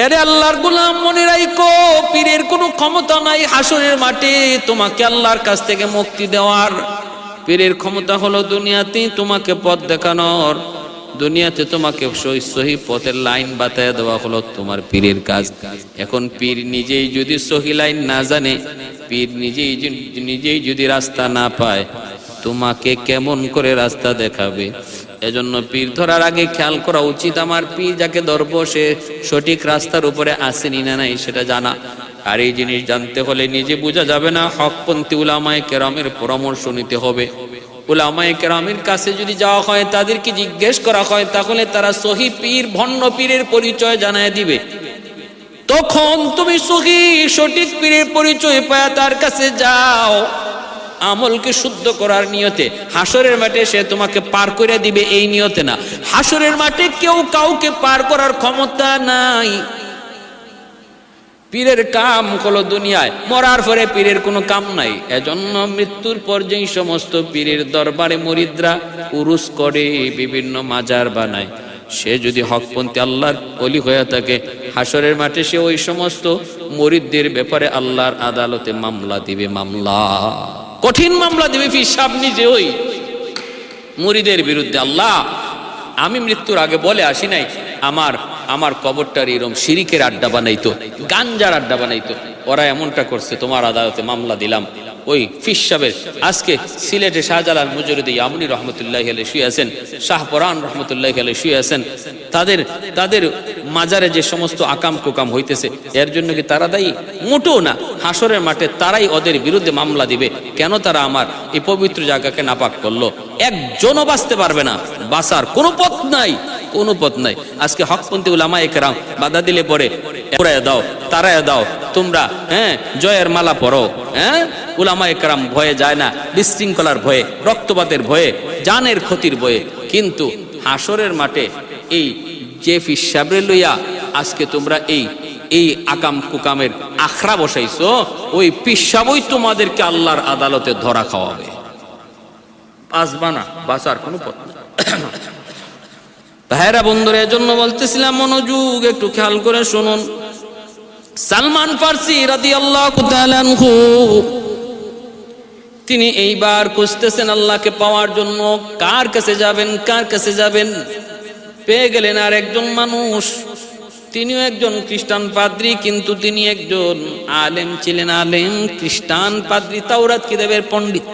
এরে আল্লাহর গোলাম, মনে রাখো পীরের কোনো ক্ষমতা নাই হাসরের মাঠে তোমাকে আল্লাহর কাছ থেকে মুক্তি দেওয়ার। পীরের ক্ষমতা হলো দুনিয়াতে তোমাকে পথ দেখানোর, দুনিয়াতে তোমাকে সহি পথের লাইন বাতায় দেওয়া হলো তোমার পীরের কাজ। এখন পীর নিজেই যদি সহি লাইন না জানে, পীর নিজেই যদি রাস্তা না পায়, তোমাকে কেমন করে রাস্তা দেখাবে? এজন্য পীর ধরার আগে খেয়াল করা উচিত, আমার পীর যাকে ধরবো সে সঠিক রাস্তার উপরে আসেনি না নাই সেটা জানা। আর এই জিনিস জানতে হলে নিজে বোঝা যাবে না, হকপন্থী উলামায়ে কেরামের পরামর্শ নিতে হবে। উলামায়ে কেরামের কাছে যদি যাওয়া হয়, তাদেরকে জিজ্ঞেস করা হয়, তাহলে তারা সহি পীর ভণ্ড পীরের পরিচয় জানায় দিবে। তখন তুমি সঠিক পীরের পরিচয় পায় তার কাছে যাও, আমলকে শুদ্ধ করার নিয়তে। হাসরের মাঠে সে তোমাকে পার করে দিবে এই নিয়তে না। হাসরের মাঠে কেউ কাউকে পার করার ক্ষমতা নাই। পীরের কাম হলো দুনিয়ায়, মরার পরে পীরের কোনো কাম নাই। এজন্য মৃত্যুর পর যেই সমস্ত পীরের দরবারে মুরিদরা উরুস করে, বিভিন্ন মাজার বানায়, সে যদি হকপন্থী আল্লাহর ওলি হয়ে থাকে, হাসরের মাঠে সে ওই সমস্ত মুরিদদের ব্যাপারে আল্লাহর আদালতে মামলা দিবে, মামলা, কঠিন মামলা দিবে। পীর সাহেব নিজে ওই মুরিদের বিরুদ্ধে, আল্লাহ আমি মৃত্যুর আগে বলে আসি নাই আমার কবরটার এরকম শিরিকের আড্ডা বানাইতো, গাঞ্জার আড্ডা বানাইতো, ওরা এমনটা করছে, তোমার আদালতে মামলা দিলাম। ওই পীর সাহেবের আজকে সিলেটে শাহজালাল মুজরিদি ইয়ামনি রহমতুল্লাহি আলাইহি শুয়ে আছেন, শাহপরান রহমতুল্লাহি আলাইহি শুয়ে আছেন। তাদের মাজারে যে সমস্ত আকাম কুকাম হইতেছে, এর জন্য কি তারা দায়ী? মোটেও না। হাসরের মাঠে তারাই ওদের বিরুদ্ধে মামলা দিবে, কেন তারা আমার এই পবিত্র জায়গাকে নাপাক করলো। একজনও বাঁচতে পারবে না, বাঁচার কোনো পথ নাই, কোনো পথ নাই। আজকে হকপন্থী উলামায়ে কেরাম বাধা দিলে পরে পুরায় দাও, তারায় দাও, তোমরা জয়ের মালা পরো। উলামায়ে কেরাম ভয়ে যায় না, বিশৃঙ্খলার ভয়ে, রক্তপাতের ভয়ে, জানের ক্ষতির ভয়ে। কিন্তু হাসরের মাঠে এই যে পীর সাহেবরে লইয়া আজকে তোমরা এই আকাম কুকামের আখড়া বসাইছো, ওই পীর সাহেবই তোমাদেরকে আল্লাহর আদালতে ধরা খাওয়াবে। বাঁচবা না, বাঁচার কোনো পথ না। ভাইরা বন্ধুরা, এজন্য বলতেছিলাম মনোযোগ একটু খেয়াল করে শুনুন। সালমান ফারসি রাদিয়াল্লাহু তাআলা আনহু তিনি এইবার খুঁজতেছেন আল্লাহকে পাওয়ার জন্য, কার কাছে যাবেন। পেয়ে গেলেন আর একজন মানুষ, তিনিও একজন খ্রিস্টান পাদ্রী, কিন্তু তিনি একজন আলেম ছিলেন, আলেম খ্রিস্টান পাদ্রী, তাওরাত কিতাবের পণ্ডিত।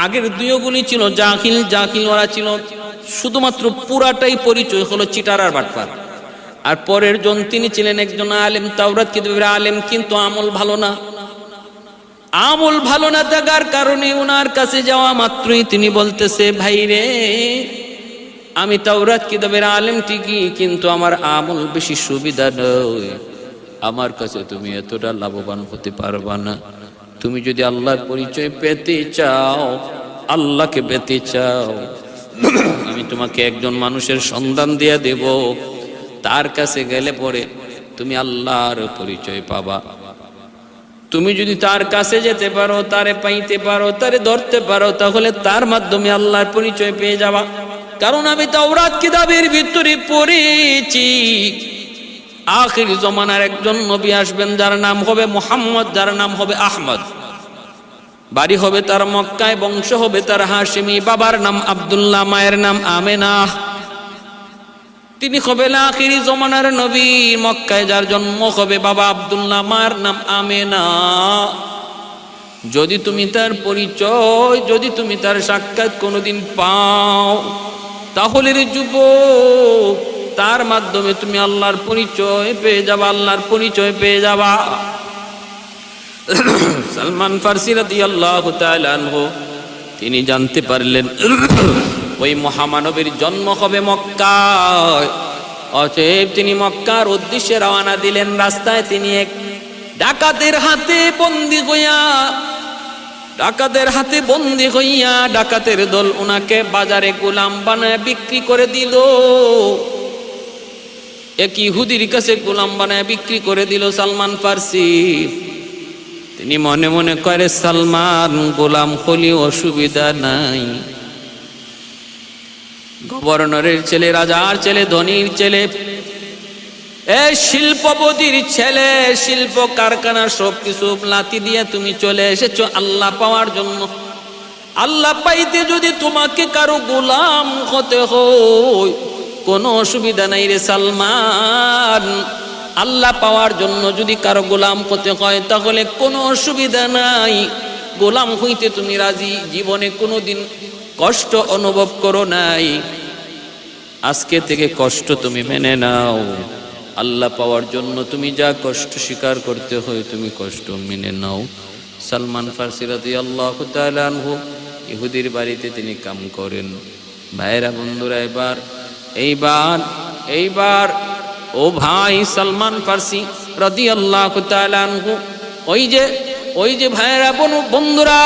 আগের দুইগুলি ছিল জাহিল, ওরা ছিল শুধুমাত্র পুরাটাই পরিচয় হলো চিটার আর বাটপার। আর পরের জন তিনি ছিলেন একজন আলেম, তাওরাত কিতাবের আলেম, কিন্তু আমল ভালো না, আমল ভালো না থাকার কারণে ওনার কাছে যাওয়া মাত্রই তিনি বলতেছে, ভাই রে, আমি তাওরাত কিতাবের আলেম ঠিকই, কিন্তু আমার আমল বেশি সুবিধা নয়, আমার কাছে তুমি এতটা লাভবান হতে পারবা না। তুমি যদি আল্লাহর পরিচয় পেতে চাও, আল্লাহকে পেতে চাও, আমি তোমাকে একজন মানুষের সন্ধান দিয়ে দেব, তার কাছে গেলে পরে তুমি আল্লাহর পরিচয় পাবা। তুমি যদি তার কাছে যেতে পারো, তারে পাইতে পারো, তারে ধরতে পারো, তাহলে তার মাধ্যমে আল্লাহর পরিচয় পেয়ে যাবা। কারণ আমি তাওরাত কিতাবের ভিতরে পড়েছি, আখির জমানার একজন নবী আসবেন, যার নাম হবে মুহাম্মদ, যার নাম হবে আহমদ। বাড়ি হবে তার মক্কায়, বংশ হবে তার হাশিমি, বাবার নাম আব্দুল্লাহ, মায়ের নাম আমেনা। তিনি হবেন আখিরি জমানার নবী। মক্কায় যার জন্ম হবে বাবা আব্দুল্লাহ, মায়ের নাম আমেনা। যদি তুমি তার পরিচয়, যদি তুমি তার সাক্ষাৎ কোনোদিন পাও, তাহলে রে যুবক, তার মাধ্যমে তুমি আল্লাহর পরিচয় পেয়ে যাবা, আল্লাহর পরিচয় পেয়ে যাবা। সালমান ফারসি রাদিয়াল্লাহু তাআলা আনহু তিনি জানতে পারলেন ওই মহামানবের জন্ম হবে মক্কায়। অতএব তিনি মক্কার উদ্দেশ্যে রওনা দিলেন। রাস্তায় তিনি এক ডাকাতের হাতে বন্দী হইয়া ডাকাতের দল ওনাকে বাজারে গোলাম বানায় বিক্রি করে দিল। এক ইহুদির কাছে গোলাম বানায় বিক্রি করে দিল সালমান ফারসি। তিনি মনে মনে করে, সালমান গোলাম হলি অসুবিধা নাই, গভর্নরের ছেলে, রাজার ছেলে, ধনীর ছেলে, এই শিল্পপতির ছেলে, শিল্প কারখানা সবকিছু লাতি দিয়ে তুমি চলে এসেছো আল্লাহ পাওয়ার জন্য। আল্লাহ পাইতে যদি তোমাকে কারো গোলাম হতে হয়, কোনো অসুবিধা নাই রে সালমান। আল্লাহ পাওয়ার জন্য যদি কারো গোলাম হতে হয়, তাহলে কোনো অসুবিধা নাই, গোলাম হইতে তুমি রাজি। জীবনে কোনোদিন কষ্ট অনুভব করো নাই, আজকে থেকে কষ্ট তুমি মেনে নাও। আল্লাহ পাওয়ার জন্য তুমি যা কষ্ট স্বীকার করতে হয়, তুমি কষ্ট মেনে নাও। সালমান ফারসি রাদিয়াল্লাহু তাআলা আনহু ইহুদির বাড়িতে তিনি কাম করেন। ভাইরা, বন্ধুরা, এইবার ও ভাই সালমান ফারসি রাদিয়াল্লাহু তাআলা আনহু, ওই যে ভাইরা, বন্ধুরা,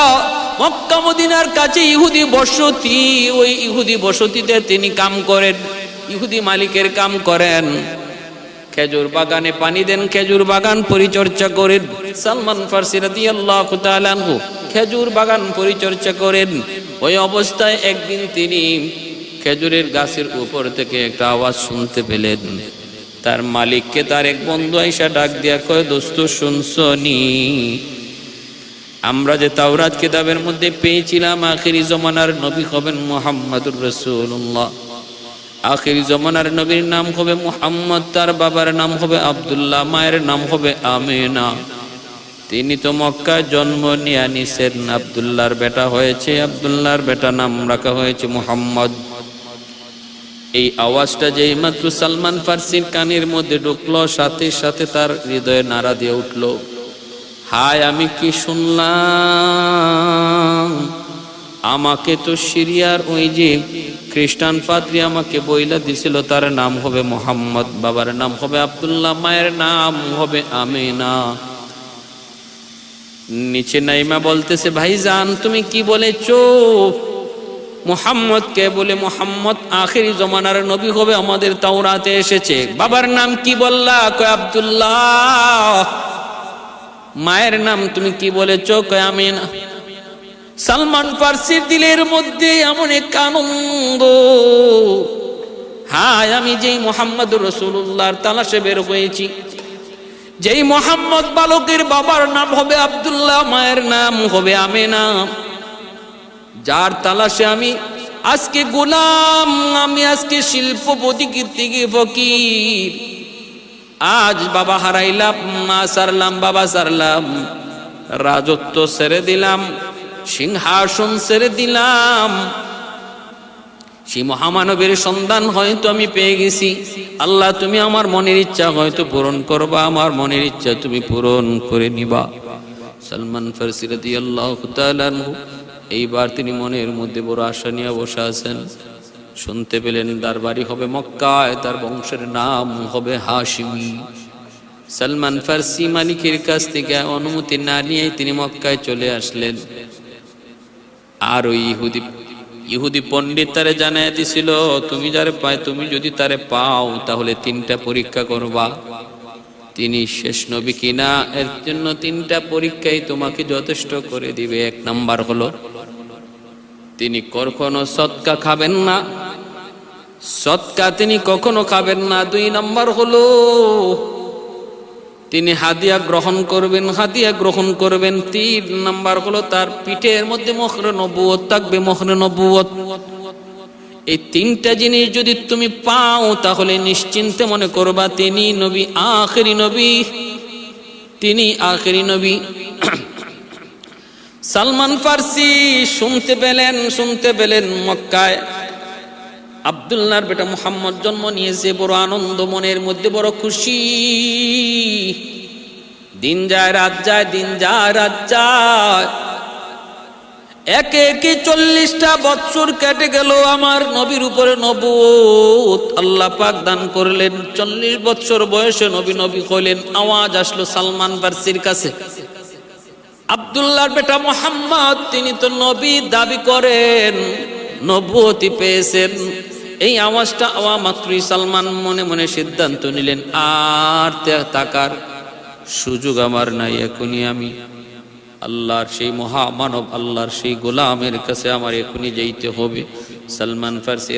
মক্কা মদিনার কাছে ইহুদি বসতি, ওই ইহুদি বসতিতে তিনি কাম করেন, ইহুদি মালিকের কাম করেন। খেজুর বাগানে পানি দেন, খেজুর বাগান পরিচর্যা করেন। সালমান ফারসি রাদিয়াল্লাহু তাআলা আনহু খেজুর বাগান পরিচর্যা করেন। ওই অবস্থায় একদিন তিনি খেজুরের গাছের উপর থেকে একটা আওয়াজ শুনতে পেলেন। তার মালিককে তার এক বন্ধু আইসা ডাক দিয়া কয়, দোস্ত শুনছনি, আমরা যে তাওরাত কিতাবের মধ্যে পেয়েছিলাম আখিরি জমানার নবী হবেন মুহাম্মদুর রাসূলুল্লাহ, আখিরি জমানার নবীর নাম হবে মুহাম্মদ, তার বাবার নাম হবে আব্দুল্লাহ, মায়ের নাম হবে আমেনা। তিনি তো মক্কায় জন্ম নিয়ে নিছেন, আব্দুল্লাহর বেটা হয়েছে, আব্দুল্লাহর বেটা নাম রাখা হয়েছে মুহাম্মদ। এই আওয়াজটা যেই মাত্র সালমান ফারসির কানের মধ্যে ঢুকলো, সাথে সাথে তার হৃদয়ে নাড়া দিয়ে উঠল, হায় আমি কি শুনলাম! আমাকে তো সিরিয়ার ওই যে খ্রিস্টান পাদ্রী আমাকে বইলা দিছিল, তার নাম হবে মুহাম্মদ, বাবার নাম হবে আব্দুল্লাহ, মায়ের নাম হবে আমেনা। নিচে নাইমা বলতেছে, ভাইজান তুমি কি বলেছো? মুহাম্মদ কে? বলে মুহাম্মদ আখিরি জমানার নবী হবে, আমাদের তাওরাতে এসেছে। বাবার নাম কি বললা? কয় আব্দুল্লাহ। মায়ের নাম তুমি কি বলেছো? কয় আমেনা। সালমান ফারসির দিলের মধ্যে এমন এক আনন্দ, হায় আমি যেই মুহাম্মদুর রাসূলুল্লাহর তালাশে বের হয়েছি, যেই মুহাম্মদ বালকের বাবার নাম হবে আব্দুল্লাহ, মায়ের নাম হবে আমেনা, যার তালাশে আমি আজকে গোলাম, আমি আজকে শিল্পপতি, কীর্তিকে ফকির, আজ বাবা হারাইলাম, মা সারলাম, বাবা সারলাম, রাজত্ব ছেড়ে দিলাম, সিংহাসন ছেড়ে দিলাম, সেই মহামানবের সন্ধান হয়তো আমি পেয়ে গেছি। আল্লাহ তুমি আমার মনের ইচ্ছা হয়তো পূরণ করবা, আমার মনের ইচ্ছা তুমি পূরণ করে নিবা। সালমান ফারসি রাদিয়াল্লাহু তাআলা আনহু এইবার তিনি মনের মধ্যে বড় আশা নিয়ে বসে আছেন। শুনতে পেলেন তার বাড়ি হবে মক্কায়, তার বংশের নাম হবে হাশিমি। সালমান ফারসি মালিকের কাছ থেকে অনুমতি না নিয়ে তিনি মক্কায় চলে আসলেন। আর ওই ইহুদি পণ্ডিত তারে জানায় দিছিল, তুমি যদি তারে পাও তাহলে 3টা পরীক্ষা করবা, তিনি শেষ নবী কিনা এর জন্য 3টা পরীক্ষাই তোমাকে যথেষ্ট করে দিবে। 1 নাম্বার হলো তিনি কখনো সদকা খাবেন না, সদকা তিনি কখনো খাবেন না। 2 নাম্বার হলো তিনি হাদিয়া গ্রহণ করবেন। 3 নাম্বার হলো তার পিঠের মধ্যে মোহরে নবুয়ত থাকবে, মোহরে নবুয়ত। এই 3টা জিনিস যদি তুমি পাও তাহলে নিশ্চিন্তে মনে করবা তিনি নবী, আখেরি নবী। সালমান ফারসি শুনতে পেলেন মক্কায় আব্দুল্লাহর বেটা মুহাম্মদ জন্ম নিয়েছে। বড় আনন্দ, মনের মধ্যে বড় খুশি। দিন যায় রাত যায়, একে 40টা বছর কেটে গেল। আমার নবীর উপরে নবুয়ত আল্লাহ পাক দান করলেন। 40 বছর বয়সে নবী হলেন। আওয়াজ আসলো সালমান ফারসির কাছে, আব্দুল্লাহর বেটা মুহাম্মদ তিনি তো নবী দাবি করেন, নবুয়তি পেয়েছেন। এই আওয়াজটা মাত্রই সালমান মনে মনে সিদ্ধান্ত নিলেন, আর তাকার সুযোগ আমার নাই। এখনই আমি আল্লাহর সেই মহামানব, আল্লাহর সেই গোলামের কাছে আমার এখনই যাইতে হবে। সালমান ফারসি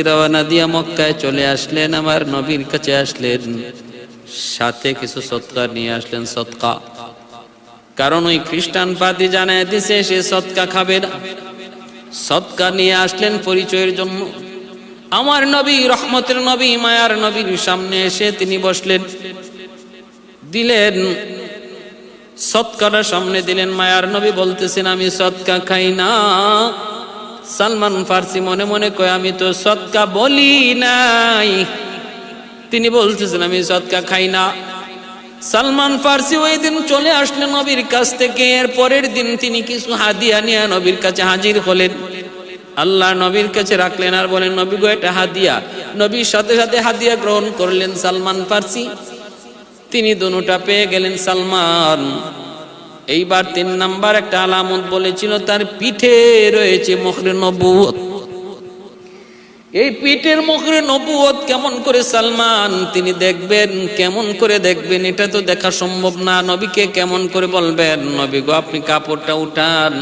রওনা দিয়া মক্কায় চলে আসলেন। আমার নবীর কাছে আসলেন, সাথে কিছু সদকা নিয়ে আসলেন। সদকা, কারণ ওই খ্রিস্টান পাদ্রী জানায় দিছে সে সদকা খাবে না। সদকা নিয়ে আসলেন পরিচয়ের জন্য। আমার নবী, রহমতের নবী, মায়ার নবীর সামনে এসে তিনি বসলেন, দিলেন সদকাটা সামনে দিলেন। মায়ার নবী বলতেছেন, আমি সদকা খাই না। সালমান ফারসি মনে মনে কয়, আমি তো সদকা বলি নাই। তিনি বলতেছেন আমি সদকা খাই না। সালমান ফারসি ওই দিন চলে আসলেন নবীর কাছ থেকে। এর পরের দিন তিনি কিছু হাদিয়া নিয়ে নবীর কাছে হাজির হলেন। আল্লাহ নবীর কাছে রাখলেন আর বলেন, নবী গো এটা হাদিয়া। নবীর সাথে সাথে হাদিয়া গ্রহণ করলেন সালমান ফারসি। তিনি দুটোটা পেয়ে গেলেন সালমান। এইবার 3 নাম্বার একটা আলামত বলেছিল, তার পিঠে রয়েছে মোহরে নবুয়ত। এই পিঠের মোহরে নবুয়ত কেমন করে সালমান তিনি দেখবেন, কেমন করে দেখবেন? এটা তো দেখা সম্ভব না। নবীকে কেমন করে বলবেন, নবী গো আপনি কাপড়টা উঠান,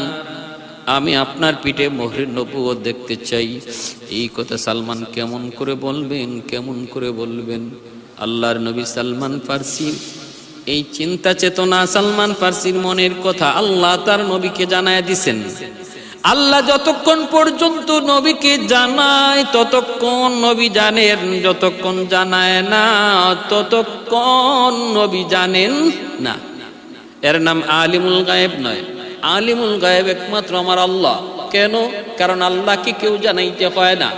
আমি আপনার পিঠে মোহরে নবুয়ত দেখতে চাই? এই কথা সালমান কেমন করে বলবেন? আল্লাহর নবী সালমান ফারসি এই চিন্তা চেতনা, সালমান ফারসির মনের কথা আল্লাহ তার নবীকে জানায় দিছেন। আল্লাহ যতক্ষণ পর্যন্ত নবীকে জানায় ততক্ষণ নবী জানেন, যতক্ষণ জানায় না ততক্ষণ নবী জানেন না। এর নাম আলিমুল গায়েব নয়। আলিমুল গায়েব একমাত্র আমার আল্লাহ। কেন? কারণ আল্লাহকে কেউ জানাইতে হয় না,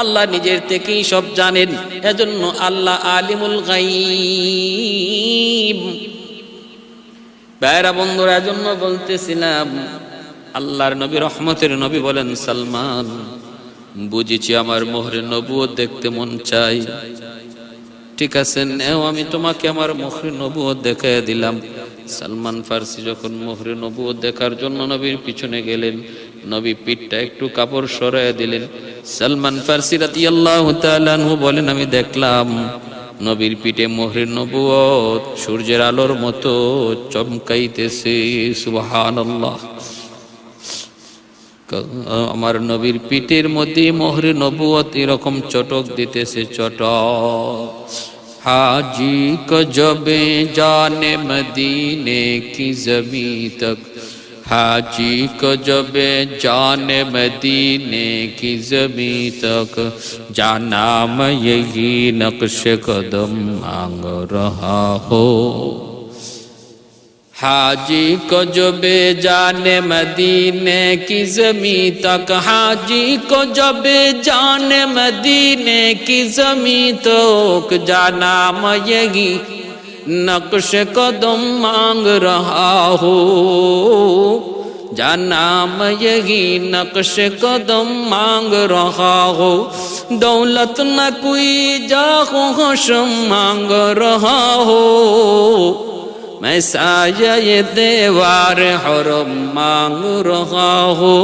আল্লাহ নিজের থেকেই সব জানেন। এজন্য আল্লাহ আলিমুল গায়ব। ভাইরা বন্ধুরা, এজন্য বলতেছিলাম আল্লাহর নবী, রহমতের নবী বলেন, সালমান বুঝেছি আমার মোহরে নবুয়ত দেখতে মন চাই। ঠিক আছে, নেও, আমি তোমাকে আমার মোহরে নবুয়ত দেখাইয়া দিলাম। সালমান ফারসি যখন মোহরে নবুয়ত দেখার জন্য নবীর পিছনে গেলেন, নবী পিঠটা একটু কাপড় সরাইয়া দিলেন। সালমান ফারসি রাদিয়াল্লাহু তাআলা আনহু বলেন, আমি দেখলাম নবীর পিঠে মোহরে নবুয়ত সূর্যের আলোর মতো চমকাইতেছে। সুবহানাল্লাহ। আমার নবীর পিঠের মধ্যে মোহরে নবুয়ত এরকম চটক দিতেছে, চটক। हाजी को जबे जाने मदीने की ज़मीं तक, हाजी को जबे जाने मदीने की ज़मीं तक, जाना मैं यही नक्श कदम मांग रहा हो। हाजी को जबे जाने मदीने की ज़मीं तक, हाजी को जबे जाने मदीने की ज़मीं तक, जाना मैं यही नक्श कदम मांग रहा हो, जाना मैं यही नक्श कदम मांग रहा हो, दौलत न कोई जाहो हशम मांग रहा हो, मैं साया ये दीवार हरम मांग रहा हो,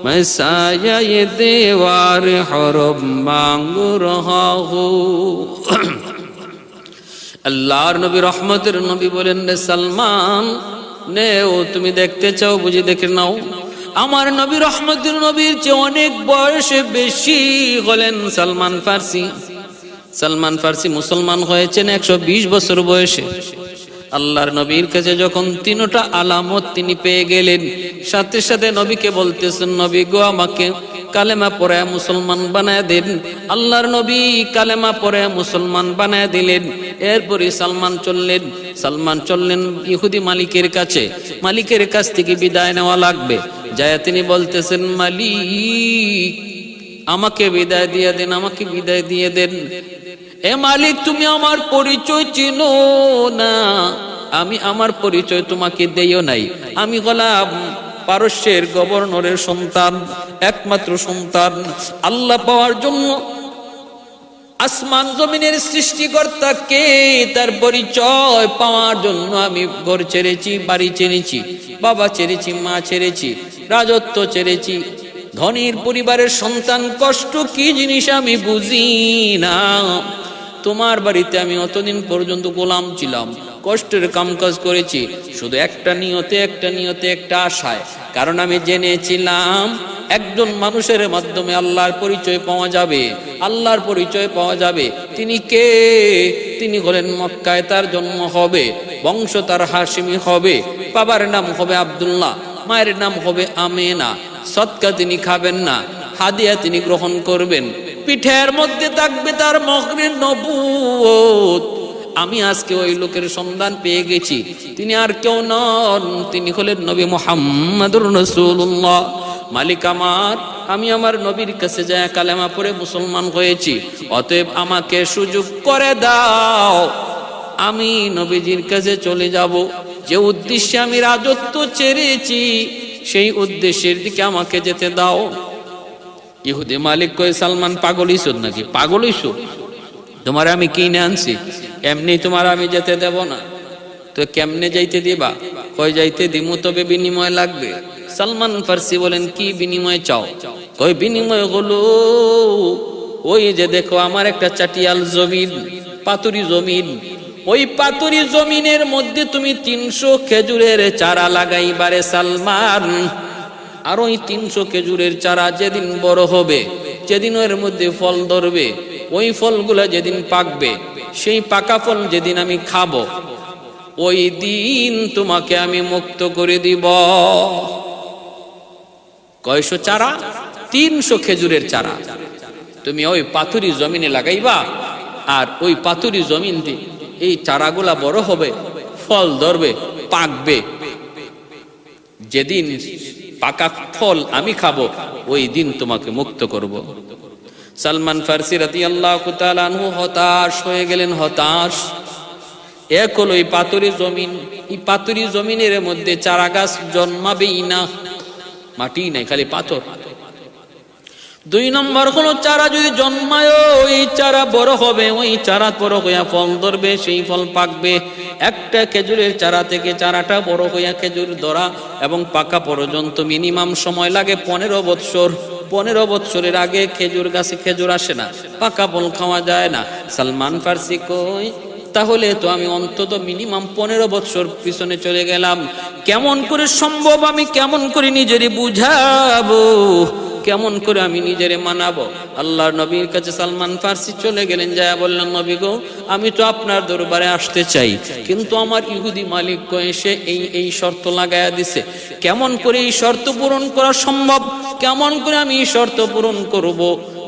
मैं साया ये दीवार हरम मांग रहा हो। আল্লাহর নবী রহমতের নবী বলেন, রে সালমান নেও, তুমি দেখতে চাও বুঝি দেখে নাও। আমার নবী রহমতের নবীর চেয়ে অনেক বয়সে বেশি হলেন সালমান ফার্সি। সালমান ফার্সি মুসলমান হয়েছেন 120 বছর বয়সে। আল্লাহর নবীর কাছে যখন তিনটা আলামত তিনি পেয়ে গেলেন, সাথে সাথে নবীকে বলতেছেন, নবী গো আমাকে কালেমা পড়ে মুসলমান বানায় দেন। আল্লাহর নবী কালেমা পড়ে মুসলমান বানায় দিলেন। এরপরে সালমান চললেন ইহুদি মালিকের কাছে। মালিকের কাছ থেকে বিদায় নেওয়া লাগবে। যায় তিনি বলতেছেন, মালিক আমাকে বিদায় দিয়ে দেন, আমাকে বিদায় দিয়ে দেন। এ মালিক, তুমি আমার পরিচয় চিনো না, আমি আমার পরিচয় তোমাকে দেইও নাই। আমি হলাম পারস্যের গভর্নরের সন্তান, একমাত্র সন্তান। আল্লাহ পাওয়ার জন্য আসমান জমিনের সৃষ্টিকর্তা কে, তার পরিচয় পাওয়ার জন্য আমি ঘর ছেড়েছি, বাড়ি ছেড়েছি, বাবা ছেড়েছি, মা ছেড়েছি, রাজত্ব ছেড়েছি। ধনীর পরিবারের সন্তান, কষ্ট কি জিনিস আমি বুঝি না। তোমার বাড়িতে আমি অতদিন পর্যন্ত গোলাম ছিলাম, কষ্টের কামকাজ করেছি, শুধু একটা নিয়তে একটা আশায়। কারণ আমি জেনেছিলাম একজন মানুষের মাধ্যমে আল্লাহর পরিচয় পাওয়া যাবে, আল্লাহর পরিচয় পাওয়া যাবে। তিনি কে? তিনি হলেন মক্কায় তার জন্ম হবে, বংশ তার হাশিমি হবে, বাবার নাম হবে আব্দুল্লাহ, মায়ের নাম হবে আমেনা। সদকা তিনি খাবেন না, হাদিয়া তিনি গ্রহণ করবেন। পিঠের মধ্যে থাকবে তার মহরের নবুয়ত। আমি আজকে ওই লোকের সন্ধান পেয়ে গেছি। তিনি আর কেউ নন, তিনি হলেন নবী মুহাম্মদুর রাসূলুল্লাহ। মালিক আমার, আমি আমার নবীর কাছে যায় কালেমা পড়ে মুসলমান হয়েছি, অতএব আমাকে সুযোগ করে দাও, আমি নবীজির কাছে চলে যাব। যে উদ্দেশ্যে আমি রাজত্ব ছেড়েছি, সেই উদ্দেশ্যের দিকে আমাকে যেতে দাও। ইহুদি মালিক কয়, সালমান পাগল হইছো নাকি? পাগল হইছো? তোমার আমি কিনে আনছি, এমনি তোমার আমি যেতে দেব না। তো কেমনে যাইতে দিবা? কয় যাইতে দিমু, তবে বিনিময় লাগবে। সালমান ফার্সি বলেন, কি বিনিময় চাও? কয় বিনিময় হলো ওই যে দেখো আমার একটা চাটিয়াল জমিন, পাতুরি জমিন, ওই পাতুরি জমিনের মধ্যে তুমি 300 খেজুরের চারা লাগাইবারে সালমান। আর ওই 300 খেজুরের চারা যেদিন বড় হবে, যেদিন ওর মধ্যে ফল ধরবে, ওই ফলগুলা যেদিন পাকবে, সেই পাকা ফল যেদিন আমি খাবো, ওই দিন তোমাকে আমি মুক্ত করে দিব। কয়শো চারা? 300 খেজুরের চারা তুমি ওই পাথুরি জমিনে লাগাইবা। আর ওই পাথুরি জমিন দিয়ে এই চারাগুলা বড় হবে, ফল ধরবে, পাকবে। যেদিন পাকা ফল আমি খাবো, ওই দিন তোমাকে মুক্ত করব। সালমান ফার্সি রাদিয়াল্লাহু তাআলা আনহু হতাশ হয়ে গেলেন, হতাশ। এক হলো এই পাথুরি জমিন, এই পাথুরি জমিনের মধ্যে চারা গাছ জন্মাবেই না, মাটি নাই, খালি পাথর। 2 নম্বর হলো চারা যদি জন্মায়, ওই চারা বড় হবে, ওই চারা বড় হইয়া ফল ধরবে, সেই ফল পাকবে। একটা খেজুরের চারা থেকে চারাটা বড় হইয়া খেজুর ধরা এবং পাকা পর্যন্ত মিনিমাম সময় লাগে 15 বৎসর। 15 বৎসরের আগে খেজুর গাছে খেজুর আসে না, পাকা ফল খাওয়া যায় না। সালমান ফার্সি কই, তাহলে তো আমি অন্তত মিনিমাম 15 বৎসর পিছনে চলে গেলাম। কেমন করে সম্ভব? আমি কেমন করে নিজেরে বুঝাবো? কেমন করে আমি নিজেরে মানাবো? আল্লাহর নবীর কাছে সালমান ফার্সি চলে গেলেন, যায় বললেন, নবী গো, আমি তো আপনার দরবারে আসতে চাই, কিন্তু আমার ইহুদি মালিক এসে এই শর্ত লাগায়া দিছে। কেমন করে এই শর্ত পূরণ করা সম্ভব? কেমন করে আমি এই শর্ত পূরণ করব?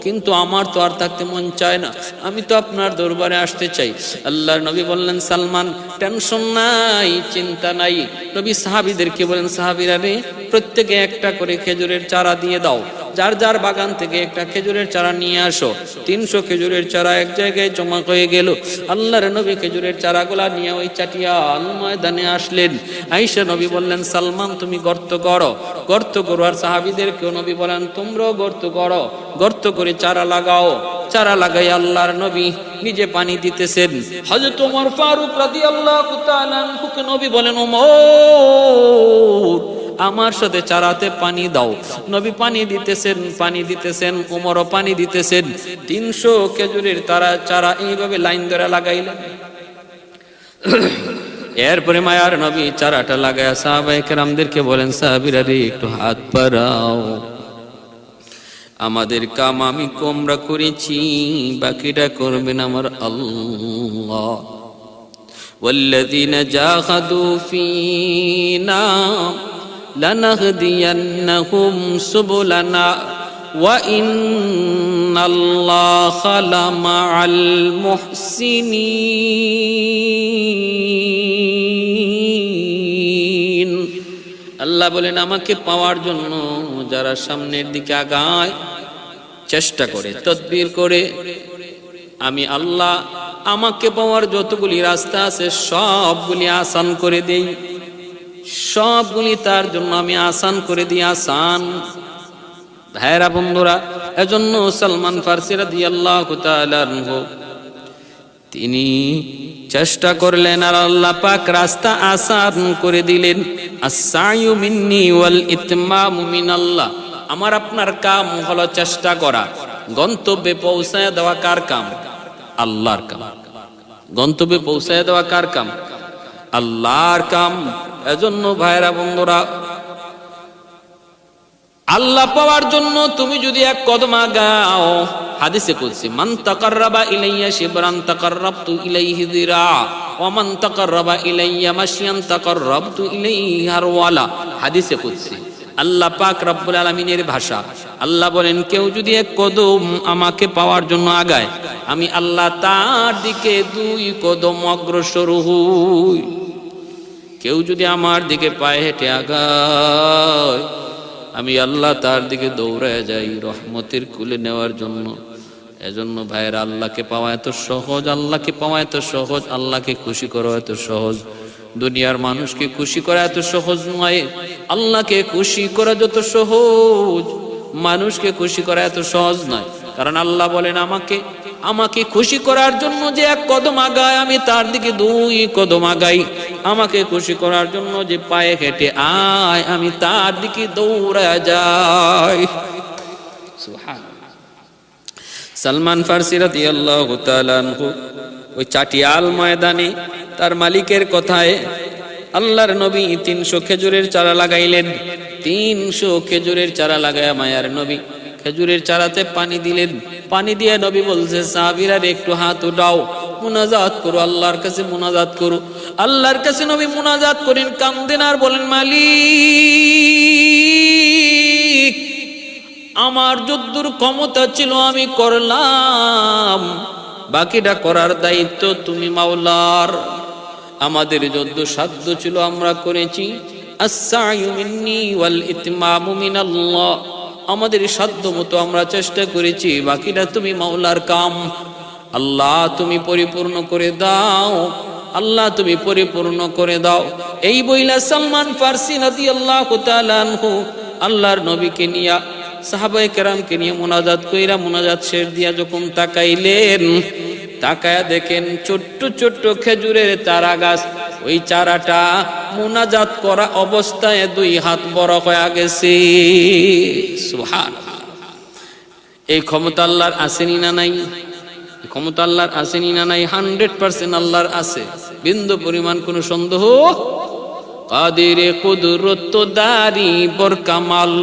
কিন্তু আমার তো আর থাকতে মন চায় না, আমি তো আপনার দরবারে আসতে চাই। আল্লাহর নবী বললেন, সালমান টেনশন নাই, চিন্তা নাই। নবী সাহাবীদেরকে বলেন, সাহাবীরা রে, প্রত্যেকে একটা করে খেজুরের চারা দিয়ে দাও। যার যার বাগান থেকে একটা খেজুরের চারা নিয়ে আসো। 300 খেজুরের চারা এক জায়গায় জমা হয়ে গেল। আল্লাহর নবী খেজুরের চারাগুলা নিয়ে ওই চাটিয়াল ময়দানে আসলেন। আয়েশা নবী বললেন, সালমান তুমি গর্ত করো, গর্ত করো। আর সাহাবীদেরকেও নবী বলেন, তোমরাও গর্ত করো, গর্ত করে চারা লাগাও। চারা লাগাই আল্লাহর নবী নিজে পানি দিতেছেন। হযরত ওমর ফারুক রাদিয়াল্লাহু তাআলা আনহুকে নবী বলেন, ওমর আমার সাথে চারাতে পানি দাও। নবী পানি দিতেছেন, ওমরও পানি দিতেছেন। 300 খেজুরের চারা এইভাবে লাইন ধরে লাগাইলেন। এরপরে মায়ার নবী চারাটা লাগায় সাহাবায়ে কেরামদেরকে বলেন, সাহাবীরা রে একটু হাত বাড়াও, আমাদের কাম আমি কোমরা করেছি, বাকিটা করবেন আমার আল্লাহ। ওয়াল্লাযীনা জাহাদু ফীনা লানাহদিয়ান্নাহুম সুবুলানা ওয়া ইন্নাল্লাহা লামাআল মুহসিনিন। আল্লাহ বলেন, আমাকে পাওয়ার জন্য যারা সামনের দিকে আগায়, চেষ্টা করে, তদবির করে, আমি আল্লাহ আমাকে পাওয়ার যতগুলি রাস্তা আছে সবগুলি আসান করে দেই, সবগুলি তার জন্য আমি আসান করে দিই। আসান ভাইরা বন্ধুরা, এজন্য সালমান ফারসি রাদিয়াল্লাহু তাআলা আনহু তিনি চেষ্টা করলেন আর আল্লাহ পাক রাস্তা আসান করে দিলেন। আস-সায়ু মিন্নি ওয়াল ইতমামু মিনাল্লাহ। আমার আপনার কাম হলো চেষ্টা করা, গন্তব্যে পৌঁছায় দেওয়া কার কাম? আল্লাহর কাম। গন্তব্যে পৌঁছায় দেওয়া কার কাম? আল্লাহর কাম। এজন্য ভাইরা বন্ধুরা, আল্লাহ পাওয়ার জন্য তুমি যদি এক কদম আগাও, হাদিসে কুদসি, মান তাকাররাবা ইলাইয়া শিবরান তাকাররাবতু ইলাইহি যিরা ওয়া মান তাকাররাবা ইলাইয়া মাশিয়ান তাকাররাবতু ইলাইহি হারওয়ালা। হাদিসে কুদসি, আল্লাহ পাক রব্বুল আলামিনের ভাষা। আল্লাহ বলেন, কেউ যদি এক কদম আমাকে পাওয়ার জন্য আগায়, আমি আল্লাহ তার দিকে 2 কদম অগ্রসর হই। কেউ যদি আমার দিকে পায়ে হেঁটে আগায়, আমি আল্লাহ তার দিকে দৌড়ায় যাই রহমতের কুলে নেওয়ার জন্য। এজন্য ভাইয়েরা, আল্লাহকে পাওয়া এত সহজ, আল্লাহকে পাওয়া এত সহজ, আল্লাহকে খুশি করা এত সহজ। দুনিয়ার মানুষকে খুশি করা এত সহজ নয়, আল্লাহকে খুশি করা যত সহজ, মানুষকে খুশি করা এত সহজ নয়। কারণ আল্লাহ বলেন, আমাকে খুশি করার জন্য যে এক কদম আগায়, আমি তার দিকে 2 কদম আগাই। আমাকে খুশি করার জন্য যে পায়ে হেঁটে আয়, আমি তার দিকে দৌড়া যাই। সুবহানাল্লাহ। সালমান ফারসি রাদিয়াল্লাহু তাআলা আনহু ওই চাটিয়াল ময়দানে তার মালিকের কথায় আল্লাহর নবী 300 খেজুরের চারা লাগাইলেন। 300 খেজুরের চারা লাগায় মায়ার নবী খেজুরের চারাতে পানি দিলেন। পানি দিয়ে নবী বলছে, সাহাবীরা একটু হাত উঠাও, মুনাজাত করো, আল্লাহর কাছে মুনাজাত করো। আল্লাহর কাছে নবী মুনাজাত করেন, কান্দেন আর বলেন, মালিক, আমার যদ্দুর ক্ষমতা ছিল আমি করলাম, বাকিটা করার দায়িত্ব তুমি মাওলার। আমাদের যদ্দুর সাধ্য ছিল আমরা করেছি। আস-সা'য়ু মিন্নি ওয়াল ইতমামু মিনাল্লাহ। আমাদের সাধ্য মতো আমরা চেষ্টা করেছি, বাকিটা তুমি মাওলার কাম। আল্লাহ তুমি পরিপূর্ণ করে দাও, আল্লাহ তুমি পরিপূর্ণ করে দাও। এই বইলা সালমান ফারসি রাদিয়াল্লাহু তাআলা আনহু আল্লাহর নবীকে নিয়া, সাহাবায়ে কেরামকে নিয়ে মুনাজাত কইরা, মুনাজাত শেষ দিয়া যখন তাকাইলেন, তাকায়া দেখেন ছোট্ট ছোট্ট খেজুরের চারা গাছ। ওই চারাটা মুনাজাত করা অবস্থায় 2 হাত বড় হয়ে গেছে। সুবহানাল্লাহ। এই ক্ষমতা আল্লাহর আসেনি না নাই? ক্ষমতা আল্লাহর আসেনি না নাই? 100% আল্লাহর আছে, বিন্দু পরিমাণ কোনো সন্দেহ। কাদিরে কুদরত দারি বরকামাল,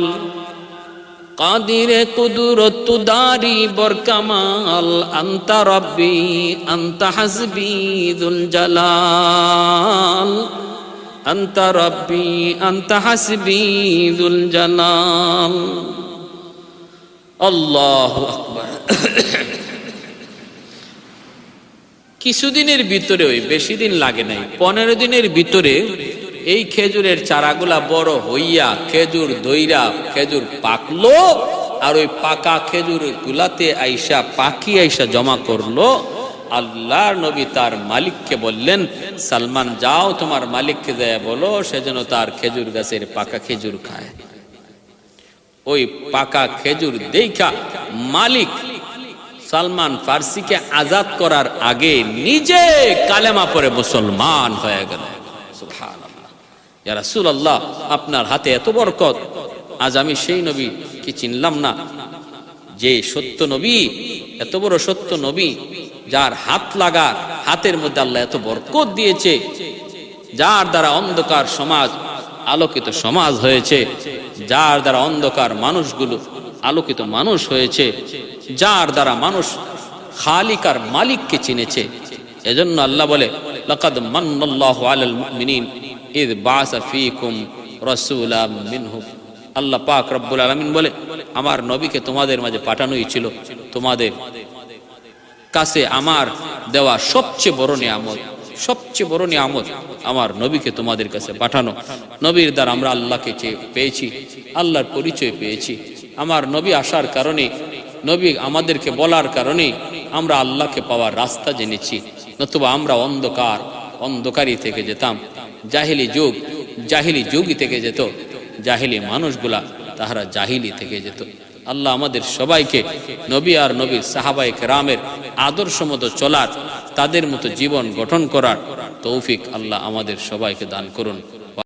কাদিরে কুদরত দারি বরকামাল, আনতা রব্বি আনতা হাসবি যুল জালাল, আনতা রব্বি আনতা হাসবি যুল জালাল। আল্লাহু আকবার। কিছুদিনের ভিতরে, ওই বেশি দিন লাগে নাই, 15 দিনের ভিতরে এই খেজুরের চারাগুলা বড় হইয়া খেজুর দইরা খেজুর পাকলো। আর ওই পাকা খেজুর গুলাতে আইসা পাখি আইসা জমা করলো। আল্লাহর নবী তার মালিককে বললেন, সালমান যাও তোমার মালিককে দেয়া বলো সে যেন তার খেজুর গাছের পাকা খেজুর খায়। ওই পাকা খেজুর দেখা মালিক সালমান ফার্সিকে আজাদ করার আগে নিজে কালেমা পড়ে মুসলমান হয়ে গেল। সুবহানাল্লাহ। ইয়া রাসূলুল্লাহ, আপনার হাতে এত বরকত, আজ আমি সেই নবী কি চিনলাম না, যে সত্য নবী, এত বড় সত্য নবী, যার হাত লাগা হাতের মধ্যে আল্লাহ এত বরকত দিয়েছে, যার দ্বারা অন্ধকার সমাজ আলোকিত সমাজ হয়েছে, যার দ্বারা অন্ধকার মানুষগুলো আলোকিত মানুষ হয়েছে, যার দ্বারা মানুষ খালিক আর মালিককে চিনেছে। এজন্য আল্লাহ বলে, লাকাদ মান্নাল্লাহু আলাল মুমিনিন ইয বাআসা ফীকুম রাসূলাম মিনহুম। আল্লাহ পাক রব্বুল আলামিন বলে, আমার নবীকে তোমাদের মাঝে পাঠানোই ছিল তোমাদের কাছে আমার দেওয়া সবচেয়ে বড় নিয়ামত, সবচেয়ে বড় নিয়ামত আমার নবীকে তোমাদের কাছে পাঠানো। নবীর দ্বারা আমরা আল্লাহকে পেয়েছি, আল্লাহর পরিচয় পেয়েছি। আমার নবী আসার কারণে, নবী আমাদেরকে বলার কারণে আমরা আল্লাহকে পাওয়ার রাস্তা জেনেছি। নতুবা আমরা অন্ধকারই থেকে যেতাম। জাহিলি যুগই থেকে যেত। জাহিলি মানুষগুলা তাহারা জাহিলি থেকে যেত। আল্লাহ আমাদের সবাইকে নবী আর নবীর সাহাবায়ে কেরামের আদর্শ মতো চলার, তাদের মতো জীবন গঠন করার তৌফিক আল্লাহ আমাদের সবাইকে দান করুন।